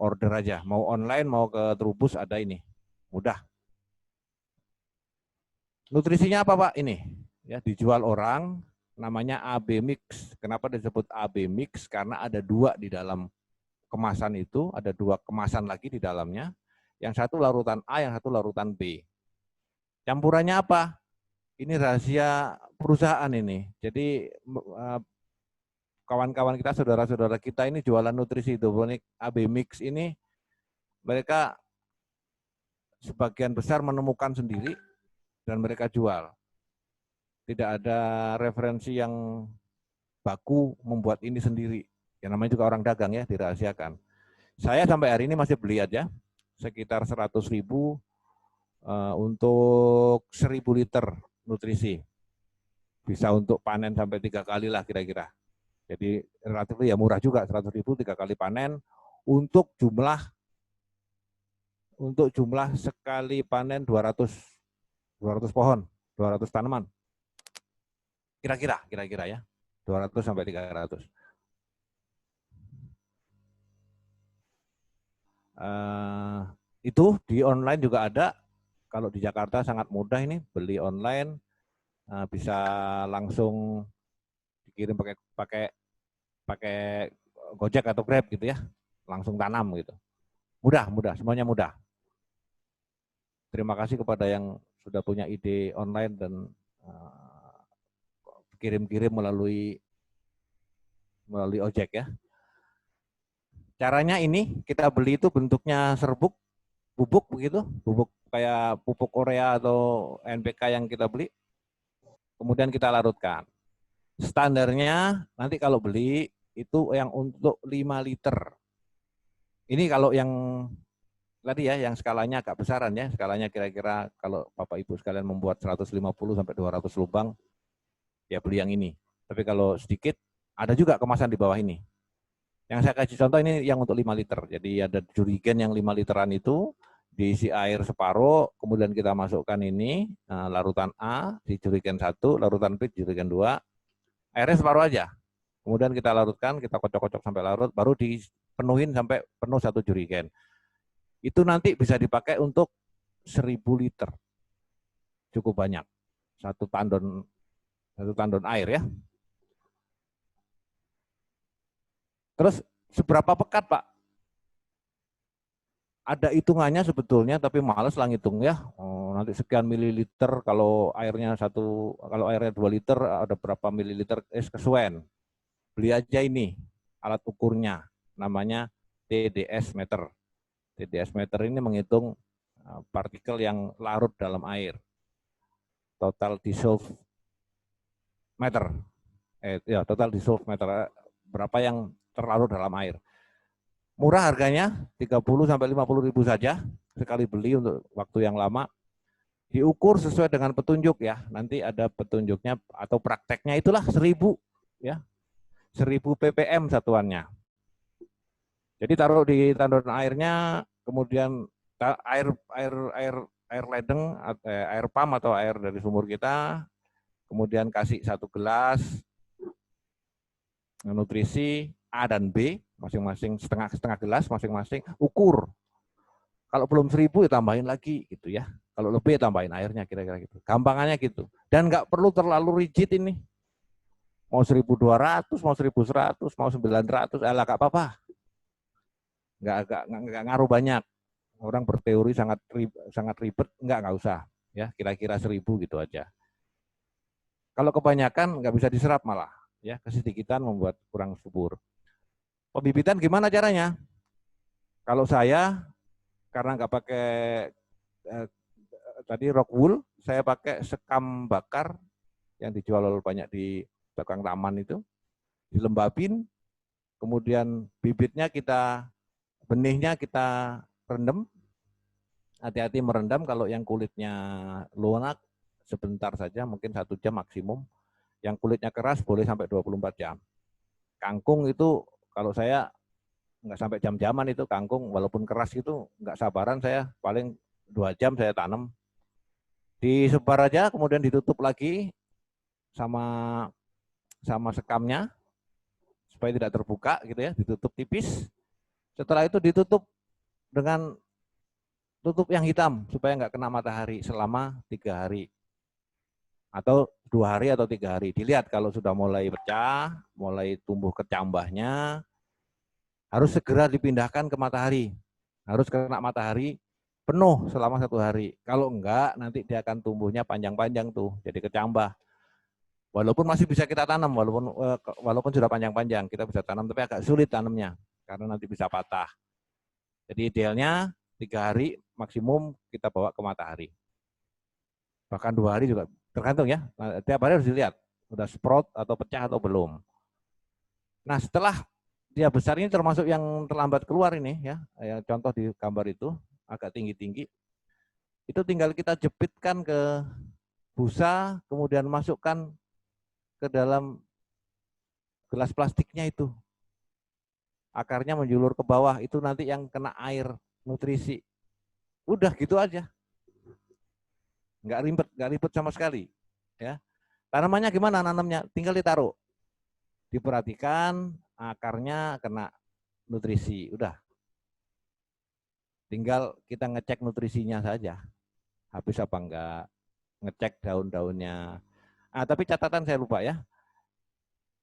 order aja. Mau online, mau ke Trubus ada ini. Mudah. Nutrisinya apa Pak? Ini ya dijual orang. Namanya AB Mix. Kenapa disebut AB Mix? Karena ada 2 di dalam kemasan itu, ada 2 kemasan lagi di dalamnya. Yang satu larutan A, yang satu larutan B. Campurannya apa? Ini rahasia perusahaan ini. Jadi kawan-kawan kita, saudara-saudara kita ini jualan nutrisi hidroponik AB Mix ini, mereka sebagian besar menemukan sendiri dan mereka jual. Tidak ada referensi yang baku membuat ini sendiri. Ya namanya juga orang dagang ya, dirahasiakan. Saya sampai hari ini masih beli aja sekitar 100.000 untuk 1.000 liter nutrisi. Bisa untuk panen sampai 3 kali lah kira-kira. Jadi relatif ya murah juga, 100.000 3 kali panen untuk jumlah sekali panen 200 pohon, 200 tanaman. Kira-kira ya. 200 sampai 300. Itu di online juga ada. Kalau di Jakarta sangat mudah ini beli online, bisa langsung dikirim pakai Gojek atau Grab gitu ya, langsung tanam gitu. Mudah, semuanya mudah. Terima kasih kepada yang sudah punya ide online dan kirim-kirim melalui ojek ya. Caranya ini kita beli itu bentuknya serbuk, bubuk begitu, bubuk kayak pupuk Korea atau NPK yang kita beli. Kemudian kita larutkan. Standarnya nanti kalau beli itu yang untuk 5 liter. Ini kalau yang tadi ya, yang skalanya agak besaran ya, skalanya kira-kira kalau Bapak Ibu sekalian membuat 150 sampai 200 lubang, ya beli yang ini. Tapi kalau sedikit, ada juga kemasan di bawah ini. Yang saya kasih contoh ini yang untuk 5 liter. Jadi ada jerigen yang 5 literan itu, diisi air separuh, kemudian kita masukkan ini, larutan A di jerigen 1, larutan B di jerigen 2, airnya separuh aja. Kemudian kita larutkan, kita kocok-kocok sampai larut, baru dipenuhin sampai penuh 1 jerigen. Itu nanti bisa dipakai untuk 1.000 liter. Cukup banyak. Satu tandon air ya. Terus seberapa pekat Pak? Ada hitungannya sebetulnya, tapi males lah ngitung ya. Nanti sekian mililiter, kalau airnya 2 liter, ada berapa mililiter, kesuwen. Beli aja ini, alat ukurnya, namanya TDS meter. TDS meter ini menghitung partikel yang larut dalam air. Total dissolved meter. Total dissolved meter, berapa yang terlarut dalam air. Murah harganya, 30 sampai 50 ribu saja sekali beli untuk waktu yang lama. Diukur sesuai dengan petunjuk ya. Nanti ada petunjuknya atau prakteknya, itulah 1.000 ya. 1.000 ppm satuannya. Jadi taruh di tandon airnya, kemudian air ledeng, air pump atau air dari sumur kita, kemudian kasih 1 gelas nutrisi A dan B, masing-masing setengah gelas masing-masing, ukur. Kalau belum 1.000 ya tambahin lagi gitu ya. Kalau lebih ya tambahin airnya, kira-kira gitu. Gampangannya gitu. Dan nggak perlu terlalu rigid ini. Mau 1.200, mau 1.100, mau 900, nggak apa-apa. Nggak ngaruh banyak. Orang berteori sangat ribet, nggak usah. Ya, kira-kira 1.000 gitu aja. Kalau kebanyakan nggak bisa diserap malah. Ya, kesedikitan membuat kurang subur. Pembibitan gimana caranya? Kalau saya, karena nggak pakai tadi rock wool, saya pakai sekam bakar yang dijual banyak di belakang taman itu, dilembabin, kemudian benihnya kita rendam. Hati-hati merendam, kalau yang kulitnya lunak sebentar saja, mungkin 1 jam maksimum. Yang kulitnya keras boleh sampai 24 jam. Kangkung itu kalau saya nggak sampai jam-jaman itu kangkung, walaupun keras itu nggak sabaran saya, paling 2 jam saya tanam. Disebar aja, kemudian ditutup lagi sama sekamnya supaya tidak terbuka gitu ya, ditutup tipis. Setelah itu ditutup dengan tutup yang hitam supaya nggak kena matahari selama 3 hari. Atau 2 hari atau 3 hari. Dilihat kalau sudah mulai pecah, mulai tumbuh kecambahnya, harus segera dipindahkan ke matahari. Harus kena matahari penuh selama 1 hari. Kalau enggak, nanti dia akan tumbuhnya panjang-panjang tuh, jadi kecambah. Walaupun masih bisa kita tanam, walaupun sudah panjang-panjang, kita bisa tanam, tapi agak sulit tanamnya, karena nanti bisa patah. Jadi idealnya 3 hari maksimum kita bawa ke matahari. Bahkan 2 hari juga, tergantung ya, tiap hari harus dilihat, sudah sprout atau pecah atau belum. Nah setelah dia besar ini termasuk yang terlambat keluar ini ya. Contoh di gambar itu agak tinggi-tinggi. Itu tinggal kita jepitkan ke busa, kemudian masukkan ke dalam gelas plastiknya itu. Akarnya menjulur ke bawah, itu nanti yang kena air, nutrisi. Udah gitu aja. Nggak ribet sama sekali. Ya. Tanamannya gimana nanamnya? Tinggal ditaruh. Diperhatikan akarnya kena nutrisi, udah. Tinggal kita ngecek nutrisinya saja. Habis apa enggak, ngecek daun-daunnya. Tapi catatan saya lupa ya.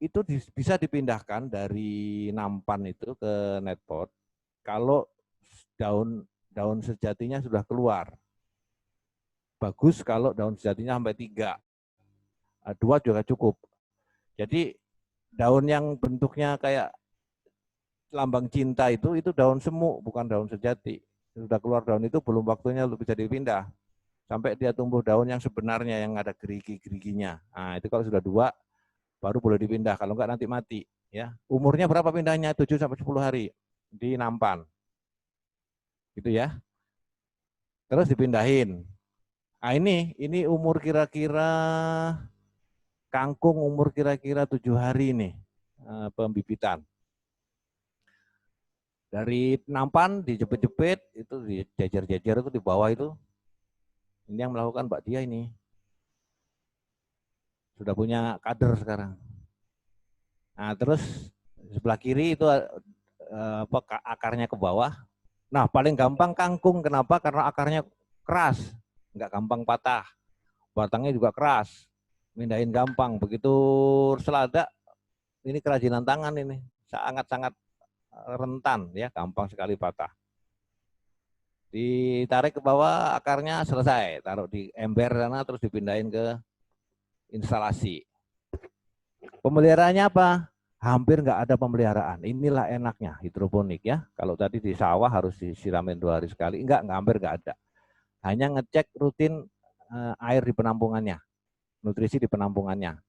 Itu bisa dipindahkan dari nampan itu ke netpot kalau daun sejatinya sudah keluar. Bagus kalau daun sejatinya sampai 3. 2 juga cukup. Jadi daun yang bentuknya kayak lambang cinta itu daun semu, bukan daun sejati. Sudah keluar daun itu belum waktunya bisa dipindah. Sampai dia tumbuh daun yang sebenarnya yang ada gerigi-geriginya. Nah, itu kalau sudah 2 baru boleh dipindah, kalau enggak nanti mati. Ya, umurnya berapa pindahnya? 7 sampai 10 hari di nampan. Gitu ya. Terus dipindahin. Nah, ini umur kira-kira kangkung umur kira-kira 7 hari nih pembibitan. Dari nampan dijepit-jepit, itu dijajar-jajar itu di bawah itu. Ini yang melakukan Mbak Dia ini. Sudah punya kader sekarang. Nah, terus sebelah kiri itu akarnya ke bawah. Nah, paling gampang kangkung. Kenapa? Karena akarnya keras, nggak gampang patah. Batangnya juga keras, mindahin gampang. Begitu selada, ini kerajinan tangan ini, sangat-sangat rentan ya, gampang sekali patah. Ditarik ke bawah, akarnya selesai, taruh di ember sana, terus dipindahin ke instalasi. Pemeliharaannya apa? Hampir nggak ada pemeliharaan. Inilah enaknya hidroponik ya. Kalau tadi di sawah harus disiramin 2 hari sekali, hampir nggak ada. Hanya ngecek rutin air di penampungannya, nutrisi di penampungannya.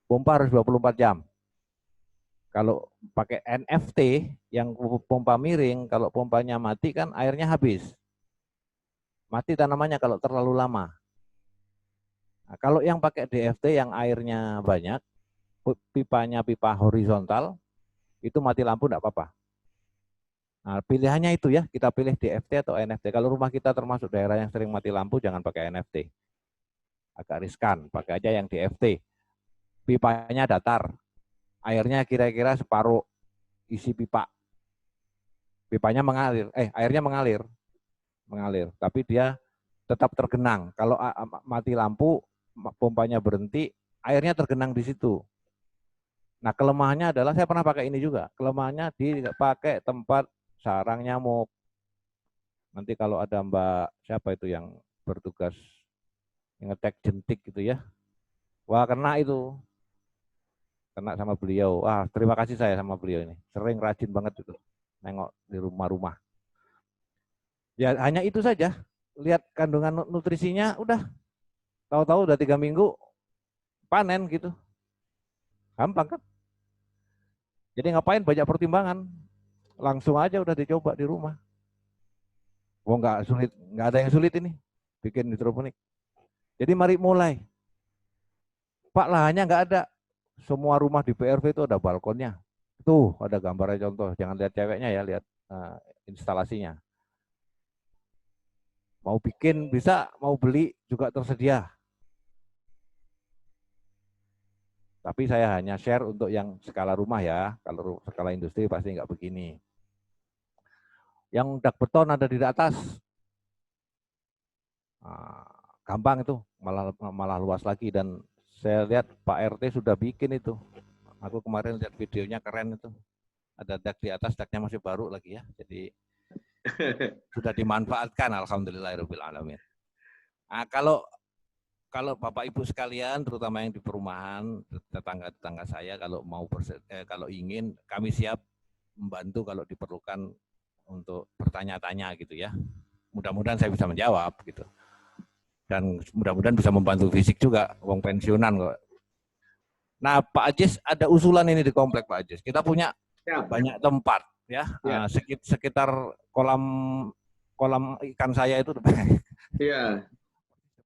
Pompa harus 24 jam. Kalau pakai NFT yang pompa miring, kalau pompanya mati kan airnya habis. Mati tanamannya kalau terlalu lama. Nah, kalau yang pakai DFT yang airnya banyak, pipanya pipa horizontal, itu mati lampu enggak apa-apa. Nah, pilihannya itu ya, kita pilih DFT atau NFT. Kalau rumah kita termasuk daerah yang sering mati lampu, jangan pakai NFT. Agak riskan, pakai aja yang DFT. Pipanya datar, airnya kira-kira separuh isi pipa. Pipanya mengalir, airnya mengalir, tapi dia tetap tergenang. Kalau mati lampu, pompanya berhenti, airnya tergenang di situ. Nah, kelemahannya adalah, saya pernah pakai ini juga, kelemahannya dipakai tempat sarang nyamuk. Nanti kalau ada Mbak, siapa itu yang bertugas ngecek jentik gitu ya, wah kena itu. Kena sama beliau. Wah, terima kasih saya sama beliau ini. Sering rajin banget itu nengok di rumah-rumah. Ya hanya itu saja. Lihat kandungan nutrisinya, udah. Tahu-tahu udah 3 minggu panen gitu. Gampang kan? Jadi ngapain banyak pertimbangan? Langsung aja udah dicoba di rumah. Oh nggak sulit, nggak ada yang sulit ini bikin hidroponik. Jadi mari mulai. Pak, lahannya nggak ada. Semua rumah di PRV itu ada balkonnya. Tuh ada gambarnya contoh. Jangan lihat ceweknya ya, lihat instalasinya. Mau bikin bisa, mau beli juga tersedia. Tapi saya hanya share untuk yang skala rumah ya. Kalau skala industri pasti nggak begini. Yang dak beton ada di atas. Gampang itu, malah luas lagi. Dan saya lihat Pak RT sudah bikin itu. Aku kemarin lihat videonya, keren itu. Ada dak di atas, daknya masih baru lagi ya. Jadi sudah dimanfaatkan, alhamdulillahirabbil alamin. Nah, kalau Bapak Ibu sekalian, terutama yang di perumahan, tetangga-tetangga saya, kalau kalau ingin, kami siap membantu kalau diperlukan untuk bertanya-tanya gitu ya. Mudah-mudahan saya bisa menjawab gitu. Dan mudah-mudahan bisa membantu fisik juga, uang pensiunan kok. Nah, Pak Ajis ada usulan ini di komplek Pak Ajis. Kita punya Siap. banyak tempat ya. Ya. Sekitar kolam kolam ikan saya itu Iya.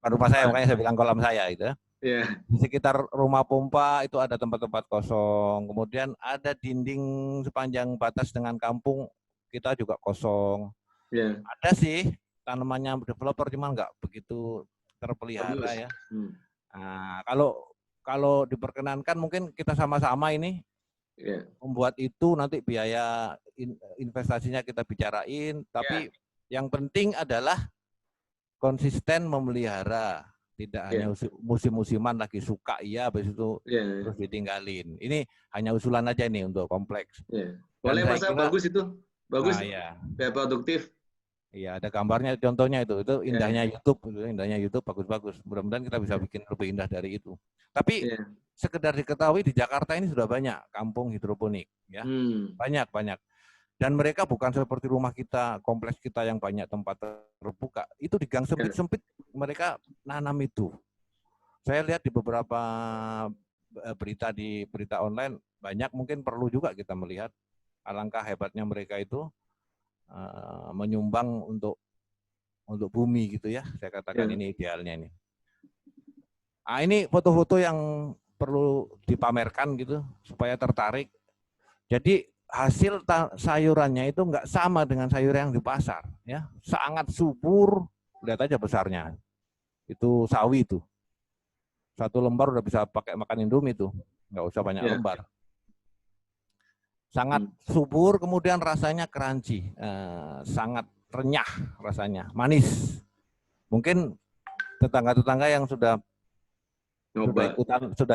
depan rumah saya, makanya saya bilang kolam saya itu. Iya. Di sekitar rumah pompa itu ada tempat-tempat kosong. Kemudian ada dinding sepanjang batas dengan kampung kita juga kosong. Iya. Ada sih tanamannya developer, cuma nggak begitu terpelihara Bagus. ya. Nah, kalau diperkenankan mungkin kita sama-sama ini Iya. membuat itu, nanti biaya investasinya kita bicarain. Tapi yang penting adalah konsisten memelihara. Tidak hanya musim-musiman lagi suka iya, habis itu terus ditinggalin. Ini hanya usulan aja nih untuk kompleks. Boleh Mas, bagus itu. Bagus. Ya. Biar produktif. Iya, ada gambarnya, contohnya itu indahnya YouTube, indahnya YouTube bagus-bagus. Mudah-mudahan kita bisa bikin lebih indah dari itu. Tapi sekedar diketahui di Jakarta ini sudah banyak kampung hidroponik, ya, banyak. Dan mereka bukan seperti rumah kita, kompleks kita yang banyak tempat terbuka. Itu di gang sempit-sempit mereka nanam itu. Saya lihat di beberapa berita online banyak, mungkin perlu juga kita melihat alangkah hebatnya mereka itu menyumbang untuk bumi gitu ya. Saya katakan ini idealnya ini. Ini foto-foto yang perlu dipamerkan gitu supaya tertarik. Jadi hasil sayurannya itu nggak sama dengan sayuran yang di pasar, ya. Sangat subur, lihat aja besarnya. Itu sawi itu. 1 lembar udah bisa pakai makan Indomie itu, nggak usah banyak lembar. Sangat subur, kemudian rasanya crunchy, sangat renyah rasanya, manis. Mungkin tetangga-tetangga yang sudah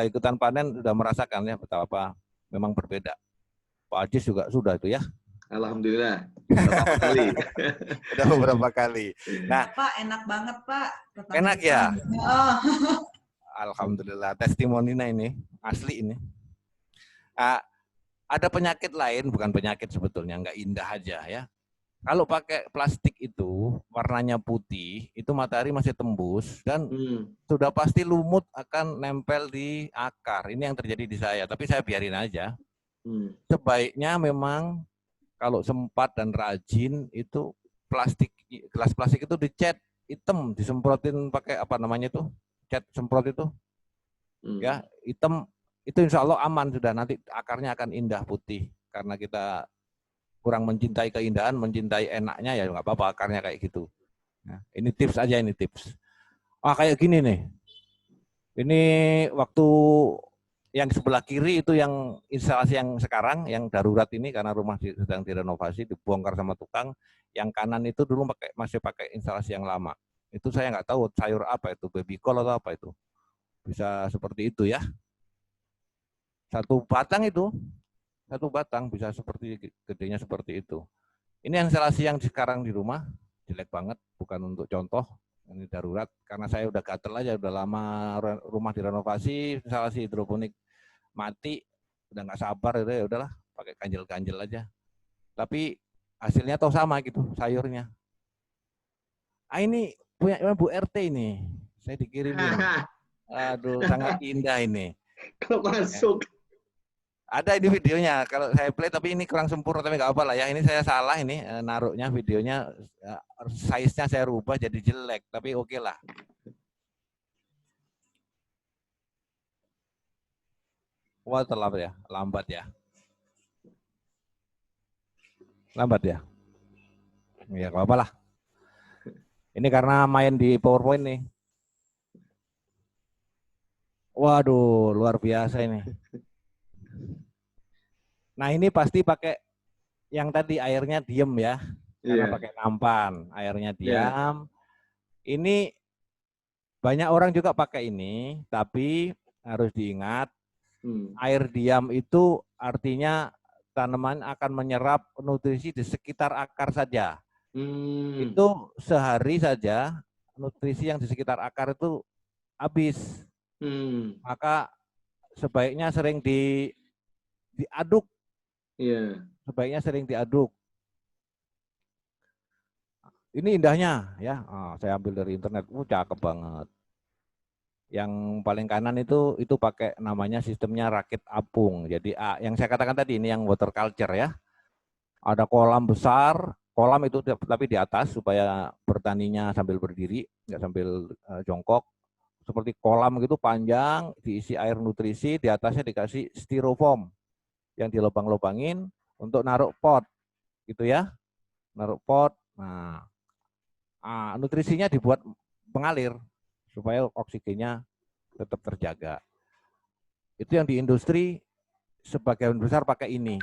ikutan panen sudah merasakan ya betapa memang berbeda. Pak Ajis juga sudah itu ya. Alhamdulillah. Beberapa kali. Sudah beberapa kali. Nah, Pak, enak banget Pak. Enak ya? Oh. Alhamdulillah, testimoninya ini asli ini. Ada penyakit lain, bukan penyakit sebetulnya, nggak indah aja ya. Kalau pakai plastik itu warnanya putih, itu matahari masih tembus dan sudah pasti lumut akan nempel di akar. Ini yang terjadi di saya, tapi saya biarin aja. Sebaiknya memang kalau sempat dan rajin itu gelas plastik itu dicat hitam, disemprotin pakai apa namanya itu, cat semprot itu, ya hitam, itu insya Allah aman sudah, nanti akarnya akan indah putih karena kita kurang mencintai keindahan, mencintai enaknya ya nggak apa-apa akarnya kayak gitu. Nah, ini tips aja, ini tips. Kayak gini nih, ini waktu yang sebelah kiri itu yang instalasi yang sekarang, yang darurat ini karena rumah sedang direnovasi, dibongkar sama tukang. Yang kanan itu dulu masih pakai instalasi yang lama. Itu saya nggak tahu sayur apa itu, baby kol atau apa itu. Bisa seperti itu ya. Satu batang bisa seperti gedenya seperti itu. Ini instalasi yang sekarang di rumah, jelek banget, bukan untuk contoh. Ini darurat, karena saya udah gatel aja, udah lama rumah direnovasi, instalasi hidroponik mati, udah nggak sabar, ya udahlah, pakai ganjel-ganjel aja. Tapi hasilnya toh sama gitu, sayurnya. Ini punya Bu RT ini, saya dikirimin. Aduh, sangat indah ini. Kalau masuk. Ada ini videonya, kalau saya play, tapi ini kurang sempurna, tapi nggak apa lah ya. Ini saya salah ini naruhnya videonya, size-nya saya rubah jadi jelek, tapi oke lah. Wah, lambat ya. Lambat ya. Ya nggak apa lah. Ini karena main di PowerPoint nih. Waduh, luar biasa ini. Nah, ini pasti pakai yang tadi airnya diem ya, karena pakai nampan, airnya diam. Ini banyak orang juga pakai ini, tapi harus diingat, air diam itu artinya tanaman akan menyerap nutrisi di sekitar akar saja. Itu sehari saja nutrisi yang di sekitar akar itu habis. Maka sebaiknya sering diaduk. Sebaiknya sering diaduk. Ini indahnya ya. Saya ambil dari internet. Cakep banget. Yang paling kanan itu pakai namanya sistemnya rakit apung. Jadi yang saya katakan tadi ini yang water culture ya. Ada kolam besar, kolam itu tapi di atas supaya bertaninya sambil berdiri, nggak sambil jongkok. Seperti kolam gitu panjang, diisi air nutrisi, di atasnya dikasih styrofoam yang dilobang-lobangin untuk naruh pot, gitu ya, naruh pot. Nah, nutrisinya dibuat mengalir supaya oksigennya tetap terjaga. Itu yang di industri sebagian besar pakai ini.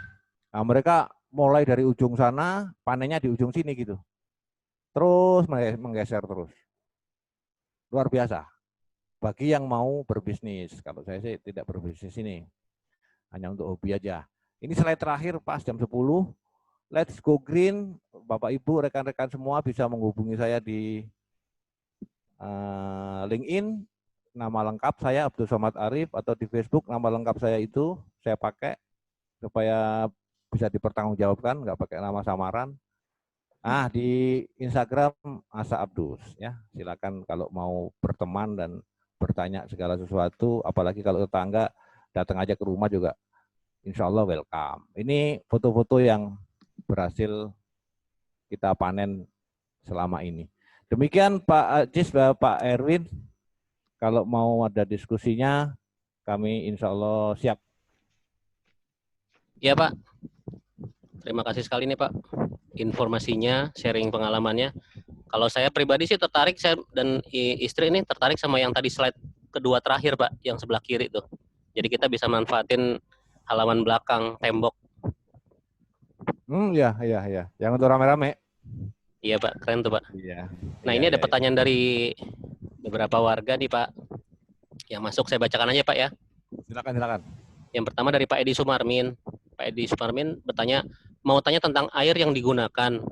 Nah, mereka mulai dari ujung sana, panennya di ujung sini gitu. Terus menggeser terus. Luar biasa. Bagi yang mau berbisnis. Kalau saya sih tidak berbisnis ini. Hanya untuk hobi aja. Ini slide terakhir pas jam 10. Let's go green. Bapak Ibu, rekan-rekan semua bisa menghubungi saya di LinkedIn. Nama lengkap saya Abdul Somad Arif, atau di Facebook nama lengkap saya itu saya pakai supaya bisa dipertanggungjawabkan, nggak pakai nama samaran. Di Instagram Asa Abdus ya. Silakan kalau mau berteman dan bertanya segala sesuatu, apalagi kalau tetangga datang aja ke rumah juga, insya Allah welcome. Ini foto-foto yang berhasil kita panen selama ini. Demikian Pak Ajis, Pak Erwin. Kalau mau ada diskusinya, kami insya Allah siap. Ya Pak, terima kasih sekali nih Pak. Informasinya, sharing pengalamannya. Kalau saya pribadi sih tertarik, saya dan istri ini tertarik sama yang tadi slide kedua terakhir Pak, yang sebelah kiri tuh. Jadi kita bisa manfaatin halaman belakang, tembok. Iya. Yang untuk rame-rame. Iya Pak, keren tuh Pak. Iya. Nah ini ada pertanyaan dari beberapa warga nih Pak. Yang masuk saya bacakan aja Pak ya. Silakan. Yang pertama dari Pak Edi Sumarmin. Pak Edi Sumarmin bertanya, mau tanya tentang air yang digunakan.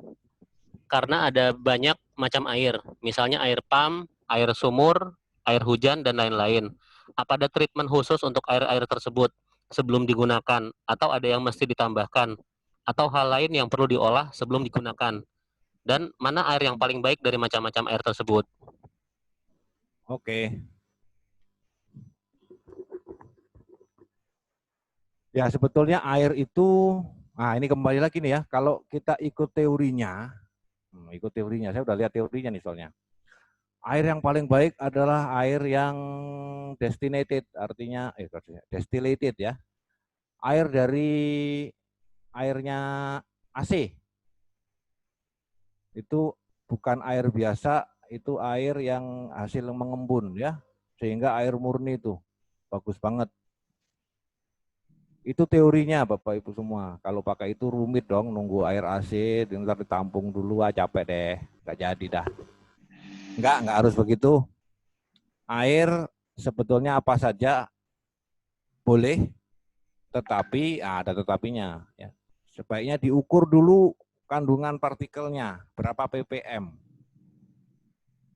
Karena ada banyak macam air, misalnya air pam, air sumur, air hujan, dan lain-lain. Apa ada treatment khusus untuk air-air tersebut sebelum digunakan, atau ada yang mesti ditambahkan, atau hal lain yang perlu diolah sebelum digunakan? Dan mana air yang paling baik dari macam-macam air tersebut? Oke. Ya sebetulnya air itu, ini kembali lagi nih ya, kalau kita ikut teorinya, saya udah lihat teorinya nih soalnya. Air yang paling baik adalah air yang destinated, artinya destillated ya. Air dari airnya AC. Itu bukan air biasa, itu air yang hasil mengembun ya. Sehingga air murni itu bagus banget. Itu teorinya Bapak Ibu semua. Kalau pakai itu rumit dong, nunggu air AC, ntar ditampung dulu, capek deh, nggak jadi dah. Nggak harus begitu. Air sebetulnya apa saja boleh, tetapi ada tetapinya. Ya. Sebaiknya diukur dulu kandungan partikelnya, berapa ppm.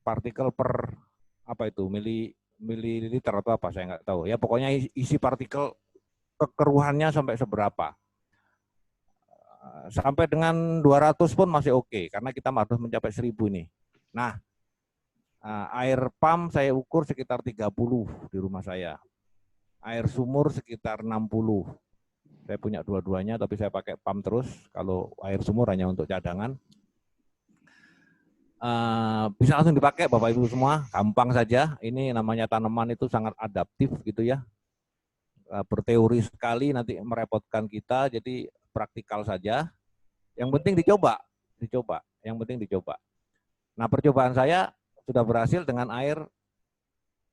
Partikel per apa itu, mililiter atau apa, saya nggak tahu. Ya pokoknya isi partikel kekeruhannya sampai seberapa. Sampai dengan 200 pun masih oke, karena kita harus mencapai 1000 nih. Nah, air pam saya ukur sekitar 30 di rumah saya. Air sumur sekitar 60. Saya punya dua-duanya, tapi saya pakai pam terus. Kalau air sumur hanya untuk cadangan. Bisa langsung dipakai Bapak Ibu semua, gampang saja. Ini namanya tanaman itu sangat adaptif gitu ya. Berteori sekali nanti merepotkan kita, jadi praktikal saja. Yang penting dicoba. Yang penting dicoba. Nah, percobaan saya sudah berhasil dengan air.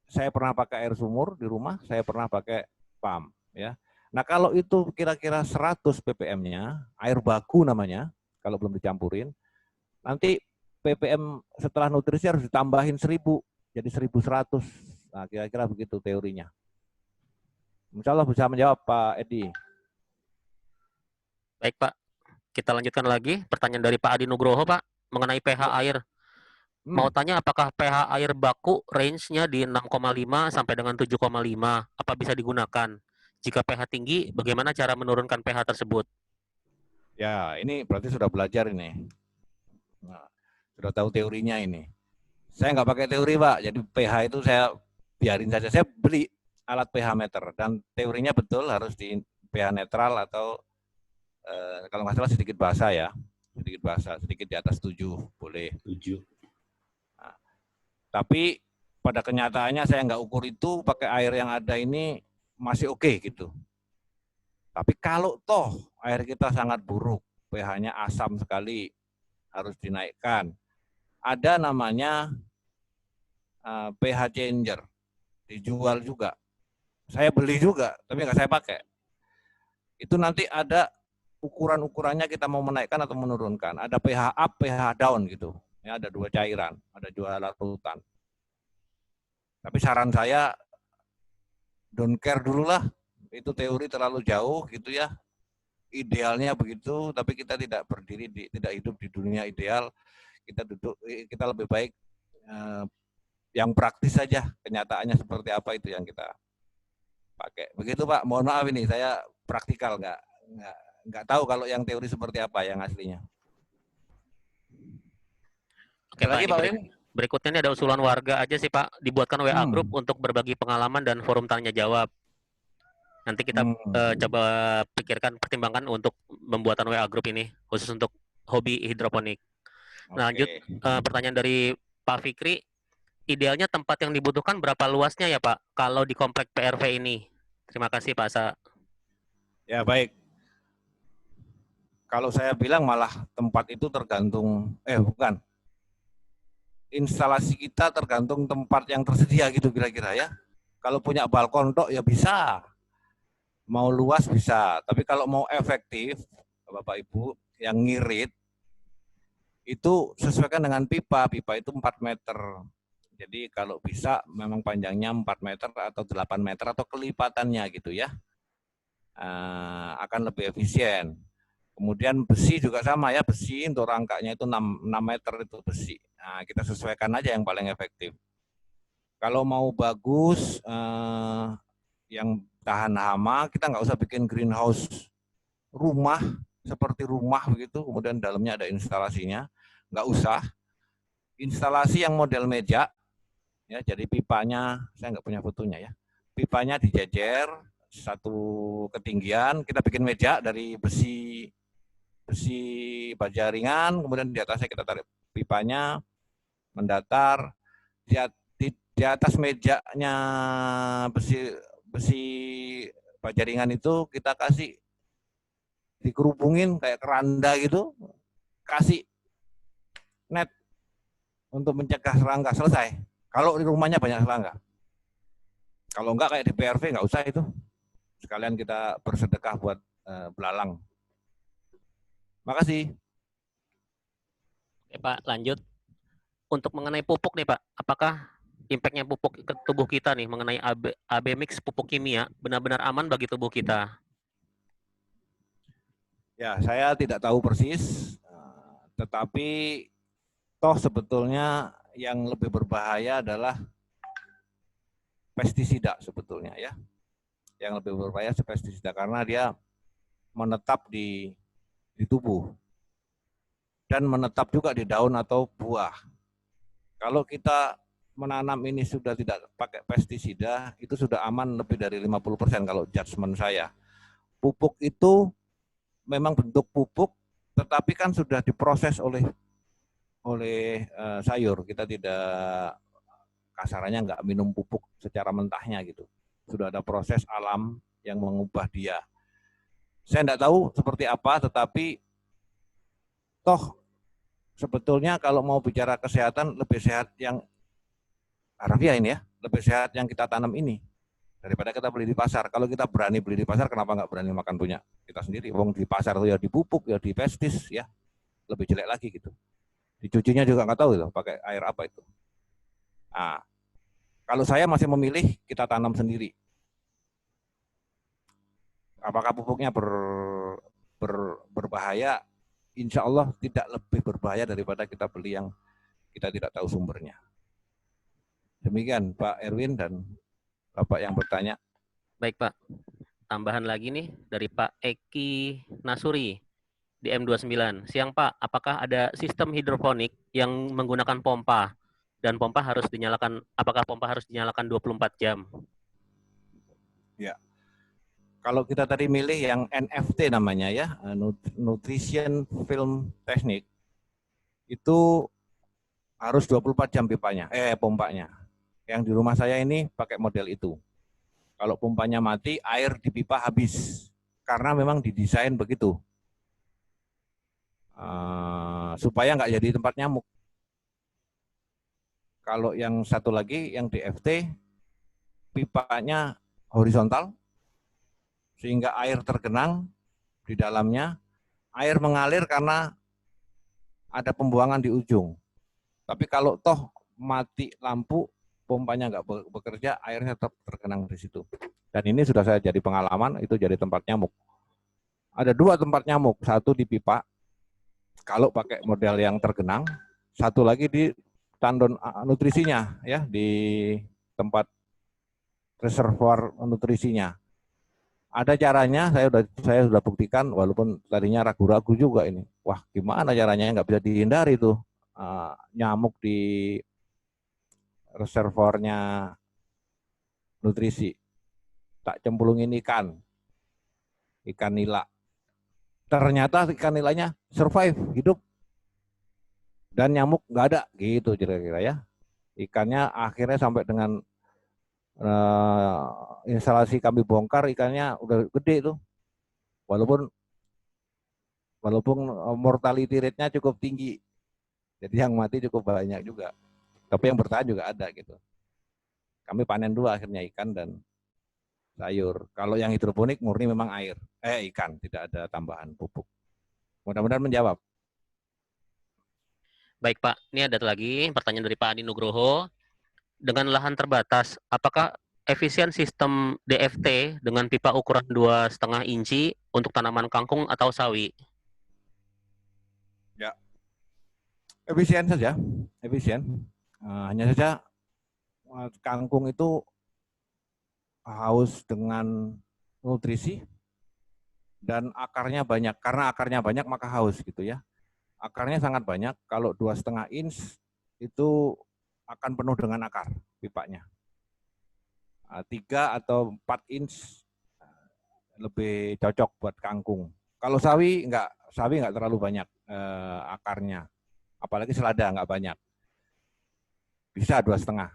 Saya pernah pakai air sumur di rumah, saya pernah pakai pam ya. Nah, kalau itu kira-kira 100 ppm-nya, air baku namanya, kalau belum dicampurin, nanti ppm setelah nutrisi harus ditambahin 1000, jadi 1100. Nah, kira-kira begitu teorinya. Insya Allah bisa menjawab Pak Edi. Baik Pak, kita lanjutkan lagi. Pertanyaan dari Pak Adi Nugroho Pak, mengenai pH air. Mau tanya apakah pH air baku range-nya di 6,5 sampai dengan 7,5, apa bisa digunakan? Jika pH tinggi, bagaimana cara menurunkan pH tersebut? Ya, ini berarti sudah belajar ini. Nah, sudah tahu teorinya ini. Saya nggak pakai teori Pak, jadi pH itu saya biarin saja. Saya beli alat pH meter dan teorinya betul harus di pH netral atau kalau nggak salah sedikit basah ya, sedikit di atas 7 boleh. 7. Nah, tapi pada kenyataannya saya nggak ukur itu, pakai air yang ada ini masih oke gitu. Tapi kalau toh air kita sangat buruk, pH-nya asam sekali, harus dinaikkan. Ada namanya pH changer, dijual juga. Saya beli juga, tapi nggak saya pakai. Itu nanti ada ukuran-ukurannya kita mau menaikkan atau menurunkan. Ada pH up, pH down gitu. Ya, ada 2 cairan, ada 2 larutan. Tapi saran saya, don't care dulu lah. Itu teori terlalu jauh gitu ya. Idealnya begitu, tapi kita tidak tidak hidup di dunia ideal. Kita lebih baik yang praktis saja, kenyataannya seperti apa itu yang kita pakai. Begitu Pak, mohon maaf ini saya praktikal, nggak tahu kalau yang teori seperti apa yang aslinya. Oke Pak, Lagi Pak Win? berikutnya ini ada usulan warga aja sih Pak, dibuatkan WA group untuk berbagi pengalaman dan forum tanya jawab. Nanti kita coba pikirkan, pertimbangkan untuk pembuatan WA group ini, khusus untuk hobi hidroponik. Nah, lanjut pertanyaan dari Pak Fikri, idealnya tempat yang dibutuhkan berapa luasnya ya Pak, kalau di komplek PRV ini? Terima kasih Pak Asa. Ya baik. Kalau saya bilang malah tempat itu tergantung, bukan. Instalasi kita tergantung tempat yang tersedia gitu kira-kira ya. Kalau punya balkon tok ya bisa. Mau luas bisa, tapi kalau mau efektif, Bapak Ibu, yang ngirit, itu sesuaikan dengan pipa. Pipa itu 4 meter. Jadi kalau bisa memang panjangnya 4 meter atau 8 meter atau kelipatannya gitu ya. Akan lebih efisien. Kemudian besi juga sama ya, besi untuk rangkanya itu 6 meter itu besi. Nah, kita sesuaikan aja yang paling efektif. Kalau mau bagus, yang tahan hama, kita nggak usah bikin greenhouse rumah, seperti rumah begitu, kemudian dalamnya ada instalasinya, nggak usah. Instalasi yang model meja, ya, jadi pipanya, saya nggak punya fotonya ya, pipanya dijejer, satu ketinggian, kita bikin meja dari besi baja ringan, kemudian di atasnya kita tarik pipanya, mendatar, di atas mejanya besi baja ringan itu kita kasih dikerubungin kayak keranda gitu, kasih net untuk mencegah serangga, selesai. Kalau di rumahnya banyak serangga. Kalau enggak kayak di PRV nggak usah itu. Sekalian kita bersedekah buat belalang. Makasih. Oke Pak, lanjut. Untuk mengenai pupuk nih Pak, apakah impact-nya pupuk ke tubuh kita nih mengenai AB mix pupuk kimia benar-benar aman bagi tubuh kita? Ya, saya tidak tahu persis, tetapi toh sebetulnya yang lebih berbahaya adalah pestisida sebetulnya ya. Yang lebih berbahaya pestisida karena dia menetap di tubuh dan menetap juga di daun atau buah. Kalau kita menanam ini sudah tidak pakai pestisida, itu sudah aman lebih dari 50% kalau judgement saya. Pupuk itu memang bentuk pupuk, tetapi kan sudah diproses oleh sayur. Kita tidak, kasarannya nggak minum pupuk secara mentahnya gitu. Sudah ada proses alam yang mengubah dia. Saya tidak tahu seperti apa, tetapi toh sebetulnya kalau mau bicara kesehatan, lebih sehat yang harafiah ini ya, lebih sehat yang kita tanam ini daripada kita beli di pasar. Kalau kita berani beli di pasar, kenapa nggak berani makan punya kita sendiri? Wong di pasar itu ya dipupuk, ya dipestis, ya lebih jelek lagi gitu. Dicucinya juga nggak tahu itu pakai air apa itu. Nah, kalau saya masih memilih kita tanam sendiri. Apakah pupuknya berbahaya? Insya Allah tidak lebih berbahaya daripada kita beli yang kita tidak tahu sumbernya. Demikian Pak Erwin dan Bapak yang bertanya. Baik Pak, tambahan lagi nih dari Pak Eki Nasuri di M29. Siang Pak, apakah ada sistem hidroponik yang menggunakan pompa dan pompa harus dinyalakan, apakah pompa harus dinyalakan 24 jam? Kalau kita tadi milih yang NFT namanya ya, Nutrition Film Technique, itu harus 24 jam pipanya, pompanya. Yang di rumah saya ini pakai model itu. Kalau pompanya mati, air di pipa habis. Karena memang didesain begitu. Supaya nggak jadi tempat nyamuk. Kalau yang satu lagi, yang di FT, pipanya horizontal, sehingga air tergenang di dalamnya, air mengalir karena ada pembuangan di ujung. Tapi kalau toh mati lampu, pompanya nggak bekerja, airnya tetap tergenang di situ. Dan ini sudah saya jadi pengalaman, itu jadi tempat nyamuk. Ada 2 tempat nyamuk, satu di pipa, kalau pakai model yang tergenang, satu lagi di tandon nutrisinya, ya, di tempat reservoir nutrisinya. Ada caranya, saya sudah buktikan, walaupun tadinya ragu-ragu juga ini. Wah, gimana caranya, nggak bisa dihindari tuh nyamuk di reservoirnya nutrisi. Tak cemplungin ikan nila. Ternyata ikan nilainya survive, hidup. Dan nyamuk nggak ada, gitu kira-kira ya. Ikannya akhirnya sampai dengan instalasi kami bongkar, ikannya udah gede tuh. Walaupun mortality rate-nya cukup tinggi. Jadi yang mati cukup banyak juga. Tapi yang bertahan juga ada gitu. Kami panen 2 akhirnya, ikan dan sayur. Kalau yang hidroponik murni memang air, ikan, tidak ada tambahan pupuk. Mudah-mudahan menjawab. Baik Pak, ini ada lagi pertanyaan dari Pak Adi Nugroho. Dengan lahan terbatas, apakah efisien sistem DFT dengan pipa ukuran 2,5 inci untuk tanaman kangkung atau sawi? Ya, efisien saja, efisien. Hanya saja kangkung itu haus dengan nutrisi dan akarnya banyak. Karena akarnya banyak maka haus gitu ya. Akarnya sangat banyak. Kalau 2,5 inch itu akan penuh dengan akar pipanya. 3 atau 4 inch lebih cocok buat kangkung. Kalau sawi nggak terlalu banyak akarnya. Apalagi selada nggak banyak. Bisa 2,5.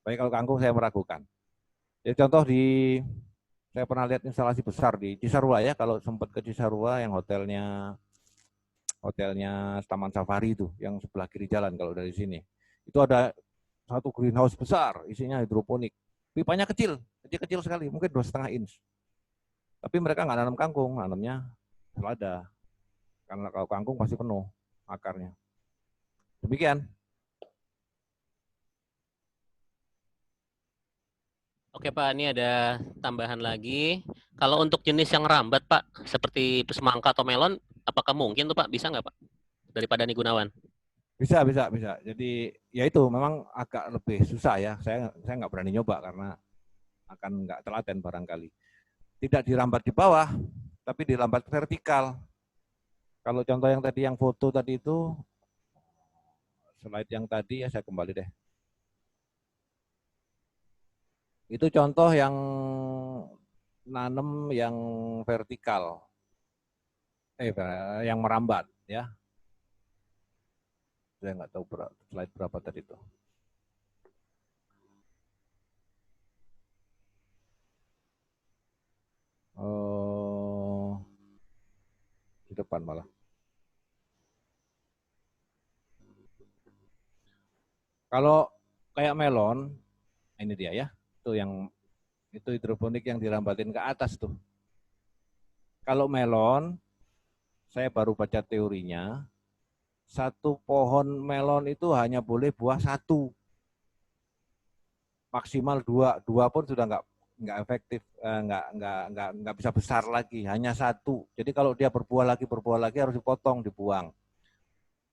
Tapi kalau kangkung saya meragukan. Ya, contoh saya pernah lihat instalasi besar di Cisarua ya, kalau sempat ke Cisarua yang hotelnya Taman Safari itu, yang sebelah kiri jalan kalau dari sini. Itu ada satu greenhouse besar, isinya hidroponik. Pipanya kecil sekali, mungkin 2,5 inch. Tapi mereka nggak nanam kangkung, nanamnya selada. Karena kalau kangkung pasti penuh akarnya. Demikian. Oke Pak, ini ada tambahan lagi. Kalau untuk jenis yang rambat Pak, seperti semangka atau melon, apakah mungkin tuh Pak? Bisa nggak Pak? Daripada Nih Gunawan. Bisa. Jadi ya itu memang agak lebih susah ya. Saya nggak berani nyoba karena akan nggak telaten barangkali. Tidak dirambat di bawah, tapi dirambat vertikal. Kalau contoh yang tadi, yang foto tadi itu, slide yang tadi ya, saya kembali deh. Itu contoh yang nanam yang vertikal, yang merambat ya. Saya nggak tahu slide berapa tadi itu. Di depan malah. Kalau kayak melon, ini dia ya, itu hidroponik yang dirambatin ke atas tuh. Kalau melon, saya baru baca teorinya, satu pohon melon itu hanya boleh buah 1, maksimal 2 pun sudah nggak efektif, nggak bisa besar lagi, hanya 1. Jadi kalau dia berbuah lagi harus dipotong, dibuang.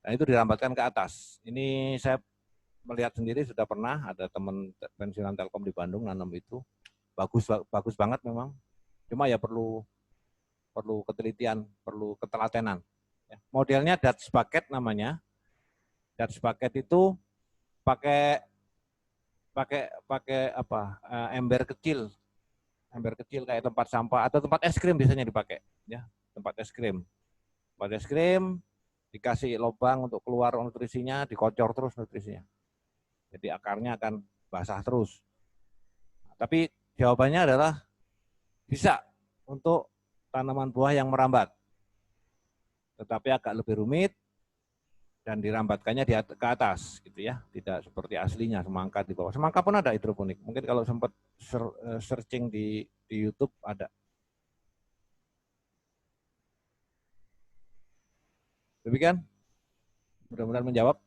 Nah itu dirambatkan ke atas. Ini saya melihat sendiri, sudah pernah ada teman pensiunan Telkom di Bandung nanam itu, bagus banget memang. Cuma ya perlu ketelitian, perlu ketelatenan. Modelnya Dutch bucket namanya. Dutch bucket itu pakai pakai pakai apa? Ember kecil. Ember kecil kayak tempat sampah atau tempat es krim biasanya dipakai, ya. Tempat es krim. Tempat es krim dikasih lubang untuk keluar nutrisinya, dikocor terus nutrisinya. Jadi akarnya akan basah terus. Tapi jawabannya adalah bisa untuk tanaman buah yang merambat. Tetapi agak lebih rumit dan dirambatkannya ke atas gitu ya, tidak seperti aslinya semangka di bawah. Semangka pun ada hidroponik. Mungkin kalau sempat searching di YouTube ada. Demikian. Mudah-mudahan menjawab.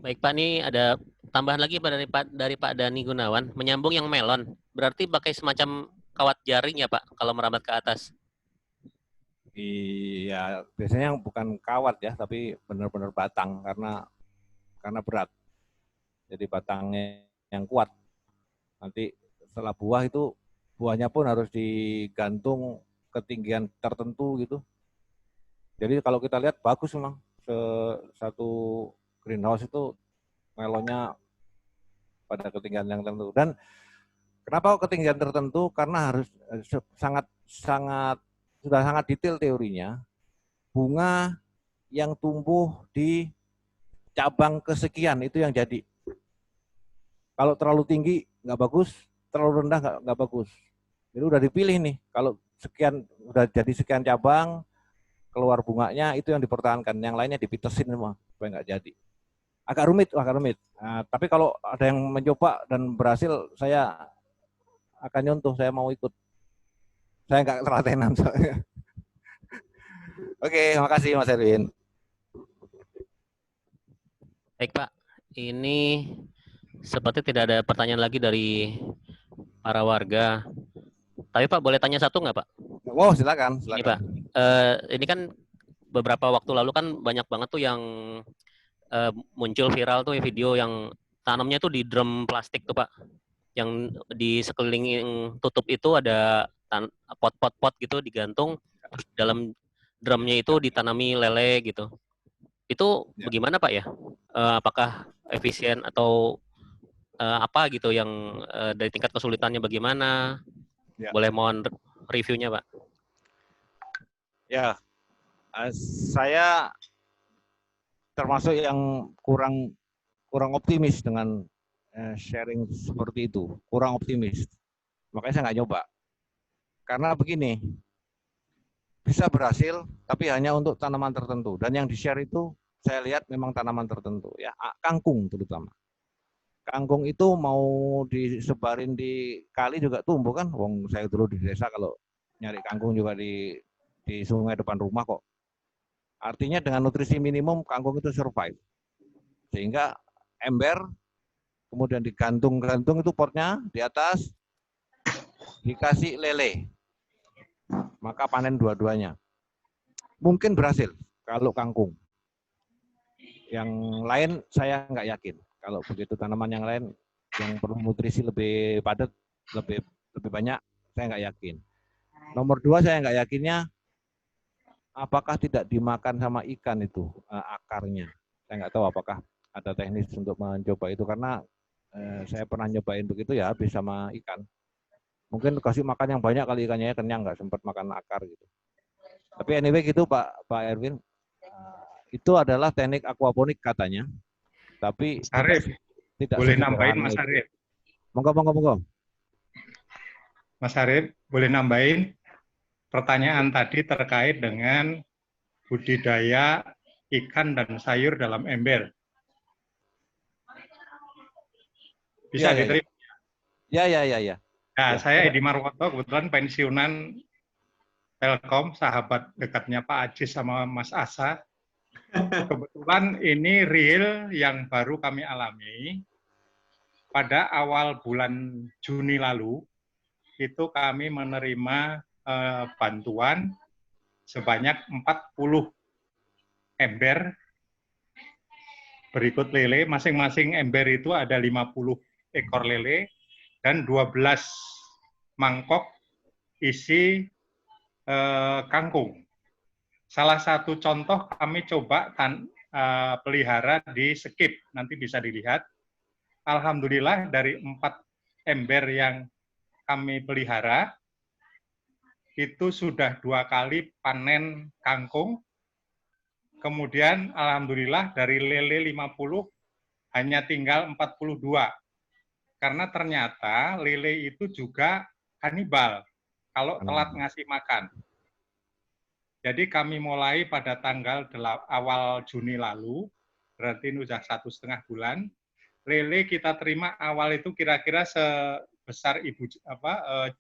Baik Pak, ini ada tambahan lagi dari Pak Dani Gunawan, menyambung yang melon. Berarti pakai semacam kawat jaring ya Pak, kalau merambat ke atas? Iya, biasanya yang bukan kawat ya, tapi benar-benar batang karena berat. Jadi batangnya yang kuat. Nanti setelah buah itu, buahnya pun harus digantung ketinggian tertentu gitu. Jadi kalau kita lihat bagus memang, satu greenhouse itu melonnya pada ketinggian yang tertentu. Dan kenapa ketinggian tertentu? Karena harus sudah sangat detail teorinya. Bunga yang tumbuh di cabang kesekian itu yang jadi. Kalau terlalu tinggi nggak bagus, terlalu rendah nggak bagus. Jadi udah dipilih nih. Kalau sekian udah jadi sekian cabang, keluar bunganya itu yang dipertahankan. Yang lainnya dipitesin semua supaya nggak jadi. Agak rumit. Nah, tapi kalau ada yang mencoba dan berhasil, saya akan nyontoh, saya mau ikut. Saya nggak telatenan soalnya. Oke, makasih Mas Erwin. Baik Pak, ini seperti tidak ada pertanyaan lagi dari para warga. Tapi Pak, boleh tanya satu nggak Pak? Wow, silakan. Ini Pak, ini kan beberapa waktu lalu kan banyak banget tuh yang muncul viral tuh video yang tanamnya tuh di drum plastik tuh Pak. Yang di sekeliling tutup itu ada pot-pot gitu digantung, terus dalam drumnya itu ditanami lele gitu. Itu bagaimana Pak ya? Apakah efisien atau apa gitu yang dari tingkat kesulitannya bagaimana? Ya. Boleh mohon reviewnya Pak? Ya, saya termasuk yang kurang optimis dengan sharing seperti itu, kurang optimis. Makanya saya nggak nyoba. Karena begini, bisa berhasil, tapi hanya untuk tanaman tertentu. Dan yang di-share itu saya lihat memang tanaman tertentu, ya, kangkung terutama. Kangkung itu mau disebarin di kali juga tumbuh kan. Wong saya dulu di desa kalau nyari kangkung juga di sungai depan rumah kok. Artinya dengan nutrisi minimum kangkung itu survive. Sehingga ember kemudian digantung itu potnya di atas, dikasih lele, maka panen dua-duanya. Mungkin berhasil kalau kangkung. Yang lain saya nggak yakin. Kalau begitu tanaman yang lain yang perlu nutrisi lebih padat, lebih banyak, saya nggak yakin. Nomor 2 saya nggak yakinnya, apakah tidak dimakan sama ikan itu akarnya. Saya nggak tahu apakah ada teknis untuk mencoba itu, karena saya pernah nyobain begitu ya habis sama ikan. Mungkin kasih makan yang banyak kali ikannya, kenyang nggak sempat makan akar gitu. Tapi anyway gitu Pak Erwin, itu adalah teknik aquaponik katanya. Tapi Mas Arif, tidak boleh nambahin Mas Arif? Monggo. Mas Arif, boleh nambahin pertanyaan tadi terkait dengan budidaya ikan dan sayur dalam ember. Bisa diterima? Ya. Nah, saya Edi Marwoto, kebetulan pensiunan Telkom, sahabat dekatnya Pak Ajis sama Mas Asa. Kebetulan ini real yang baru kami alami. Pada awal bulan Juni lalu, itu kami menerima bantuan sebanyak 40 ember berikut lele. Masing-masing ember itu ada 50 ekor lele dan 12 mangkok isi kangkung. Salah satu contoh kami coba pelihara di Skip, nanti bisa dilihat. Alhamdulillah dari 4 ember yang kami pelihara, itu sudah 2 kali panen kangkung. Kemudian alhamdulillah dari lele 50 hanya tinggal 42. Karena ternyata lele itu juga kanibal kalau telat ngasih makan. Jadi kami mulai pada tanggal awal Juni lalu, berarti ini sudah 1,5 bulan. Lele kita terima awal itu kira-kira sebesar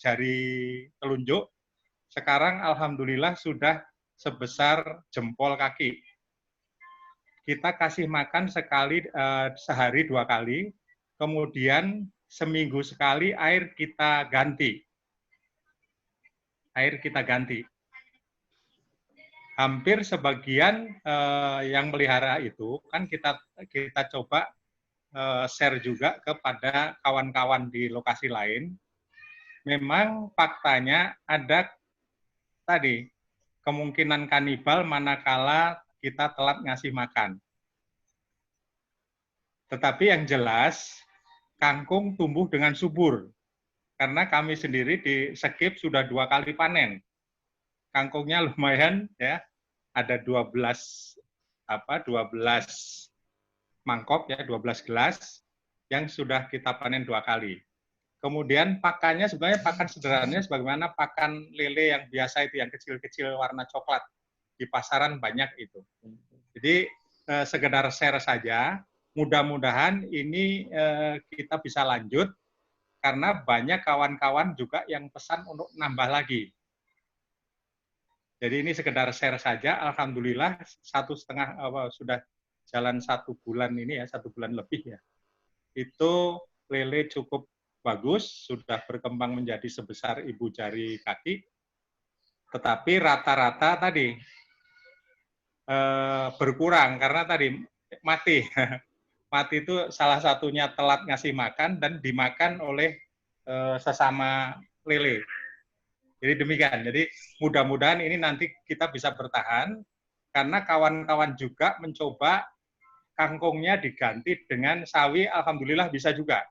jari telunjuk. Sekarang alhamdulillah sudah sebesar jempol kaki. Kita kasih makan sehari 2 kali, kemudian seminggu sekali air kita ganti. Hampir sebagian yang melihara itu kan kita coba share juga kepada kawan-kawan di lokasi lain. Memang faktanya ada tadi kemungkinan kanibal manakala kita telat ngasih makan. Tetapi yang jelas kangkung tumbuh dengan subur karena kami sendiri di Skip sudah 2 kali panen. Kangkungnya lumayan ya, ada 12 mangkok ya, 12 gelas yang sudah kita panen 2 kali. Kemudian pakannya sebenarnya pakan sederhananya sebagaimana pakan lele yang biasa itu yang kecil-kecil warna coklat. Di pasaran banyak itu. Jadi sekedar share saja, mudah-mudahan ini kita bisa lanjut karena banyak kawan-kawan juga yang pesan untuk nambah lagi. Jadi ini sekedar share saja, alhamdulillah sudah jalan 1 bulan ini ya, 1 bulan lebih ya. Itu lele cukup bagus, sudah berkembang menjadi sebesar ibu jari kaki, tetapi rata-rata tadi berkurang karena tadi mati. Mati itu salah satunya telat ngasih makan dan dimakan oleh sesama lele. Jadi demikian. Jadi mudah-mudahan ini nanti kita bisa bertahan karena kawan-kawan juga mencoba kangkungnya diganti dengan sawi, alhamdulillah bisa juga.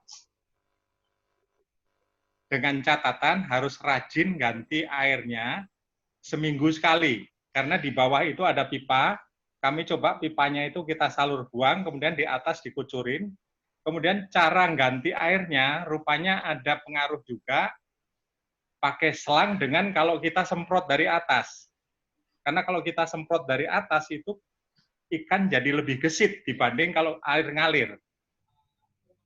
Dengan catatan harus rajin ganti airnya seminggu sekali. Karena di bawah itu ada pipa, kami coba pipanya itu kita salur buang, kemudian di atas dikucurin. Kemudian cara ganti airnya rupanya ada pengaruh juga pakai selang dengan kalau kita semprot dari atas. Karena kalau kita semprot dari atas itu ikan jadi lebih gesit dibanding kalau air ngalir.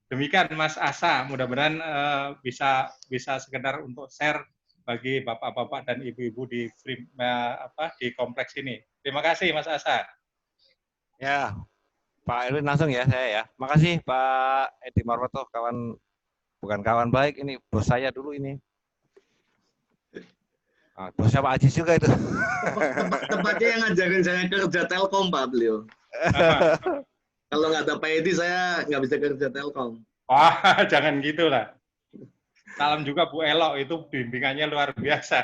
Demikian Mas Asa, mudah-mudahan bisa sekedar untuk share bagi bapak-bapak dan ibu-ibu di kompleks ini. Terima kasih Mas Asa. Ya, Pak Erwin langsung ya saya ya. Makasih Pak Edi Marwoto, bukan kawan baik, ini bos saya dulu ini. Bosnya Pak Ajis juga itu. Tempatnya yang ngajarin saya kerja Telkom Pak beliau. Kalau nggak ada Pak Edi, saya nggak bisa kerja Telkom. Wah, jangan gitu lah. Salam juga Bu Elok, itu bimbingannya luar biasa.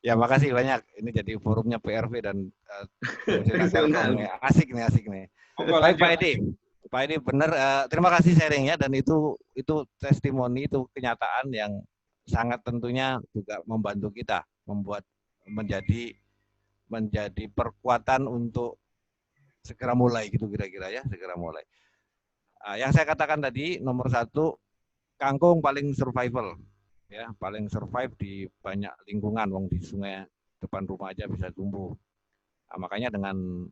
Ya, makasih banyak. Ini jadi forumnya PRV dan asik nih. Baik Pak Edi. Pak Edi benar, terima kasih sharingnya dan itu testimoni, itu kenyataan yang sangat tentunya juga membantu kita membuat menjadi perkuatan untuk segera mulai gitu kira-kira ya, segera mulai. Yang saya katakan tadi nomor 1, kangkung paling survival ya, paling survive di banyak lingkungan, wong di sungai depan rumah aja bisa tumbuh. Makanya dengan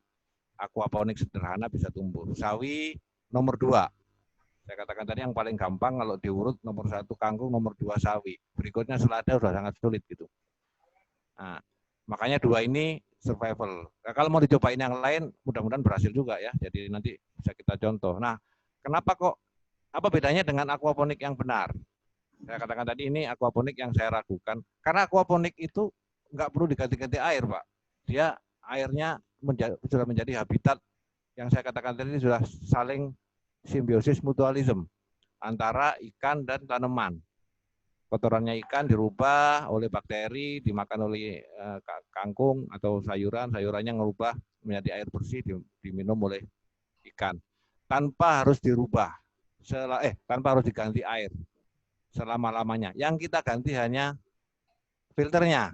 aquaponik sederhana bisa tumbuh. Sawi nomor 2. Saya katakan tadi yang paling gampang kalau diurut nomor 1 kangkung, nomor 2 sawi. Berikutnya selada sudah sangat sulit gitu. Nah, makanya 2 ini survival. Nah, kalau mau dicobain yang lain, mudah-mudahan berhasil juga ya. Jadi nanti bisa kita contoh. Nah, apa bedanya dengan aquaponik yang benar? Saya katakan tadi ini aquaponik yang saya ragukan. Karena aquaponik itu nggak perlu diganti-ganti air, Pak. Dia airnya sudah menjadi habitat yang saya katakan tadi sudah saling simbiosis mutualisme antara ikan dan tanaman. kotorannya ikan dirubah oleh bakteri, dimakan oleh kangkung atau sayuran, sayurannya ngerubah menjadi air bersih, diminum oleh ikan. Tanpa harus dirubah, tanpa harus diganti air selama-lamanya. Yang kita ganti hanya filternya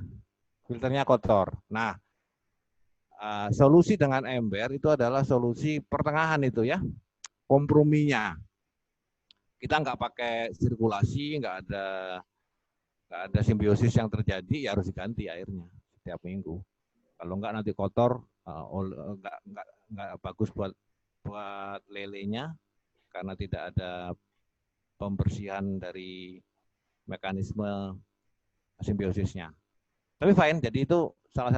kotor. Nah, solusi dengan ember itu adalah solusi pertengahan itu ya, komprominya. Kita nggak pakai sirkulasi, nggak ada simbiosis yang terjadi, ya harus diganti airnya setiap minggu. Kalau nggak nanti kotor, nggak bagus buat lelenya karena tidak ada pembersihan dari mekanisme simbiosisnya. Tapi fine, jadi itu salah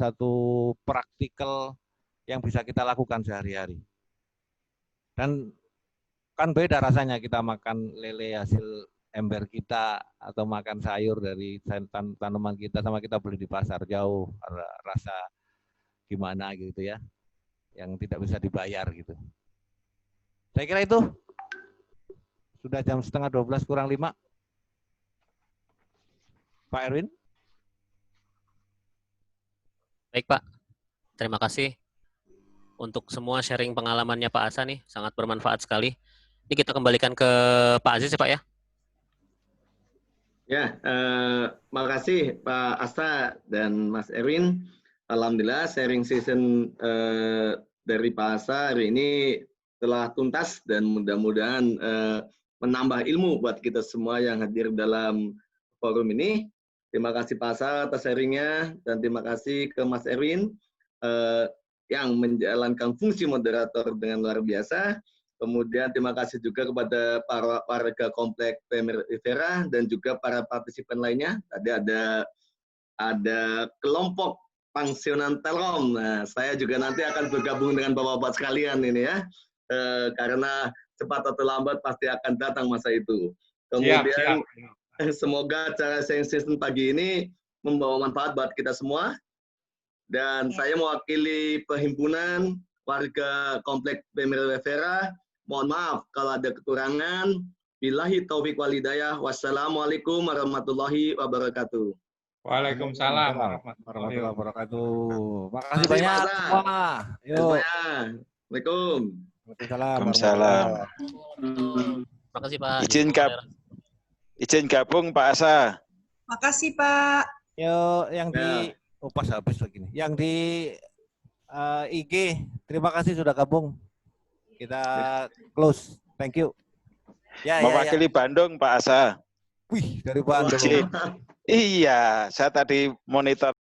satu praktikal yang bisa kita lakukan sehari-hari. Dan kan beda rasanya kita makan lele hasil ember kita atau makan sayur dari tanaman kita sama kita beli di pasar, jauh rasa gimana gitu ya, yang tidak bisa dibayar gitu. Saya kira itu sudah jam 11:30 kurang 5. Pak Erwin. Baik Pak, terima kasih untuk semua sharing pengalamannya Pak Asa nih, sangat bermanfaat sekali. Ini kita kembalikan ke Pak Aziz ya Pak ya. Ya, makasih Pak Asta dan Mas Erwin. Alhamdulillah sharing season dari Pak Asa hari ini telah tuntas dan mudah-mudahan menambah ilmu buat kita semua yang hadir dalam forum ini. Terima kasih Pak Asa atas sharingnya dan terima kasih ke Mas Erwin yang menjalankan fungsi moderator dengan luar biasa. Kemudian terima kasih juga kepada para warga Komplek Primavera dan juga para partisipan lainnya. Tadi ada kelompok pensiunan Telkom. Nah, saya juga nanti akan bergabung dengan bapak-bapak sekalian ini ya, karena cepat atau lambat pasti akan datang masa itu. Kemudian semoga acara sharing session pagi ini membawa manfaat buat kita semua. Dan saya mewakili perhimpunan warga Komplek Primavera. Mohon maaf kalau ada kekurangan. Billahi taufiq wal hidayah. Wassalamualaikum warahmatullahi wabarakatuh. Waalaikumsalam Terima warahmatullahi wabarakatuh. Makasih banyak semua. Yuk. Assalamualaikum. Waalaikumsalam. Terima kasih Pak. Izin gabung Pak Asa. Makasih Pak. Yuk, yang di pas habis lagi nih. Yang di IG, terima kasih sudah gabung. Kita close. Thank you. Mewakili Bandung Pak Asa. Wih, dari Bandung. Iya, saya tadi monitor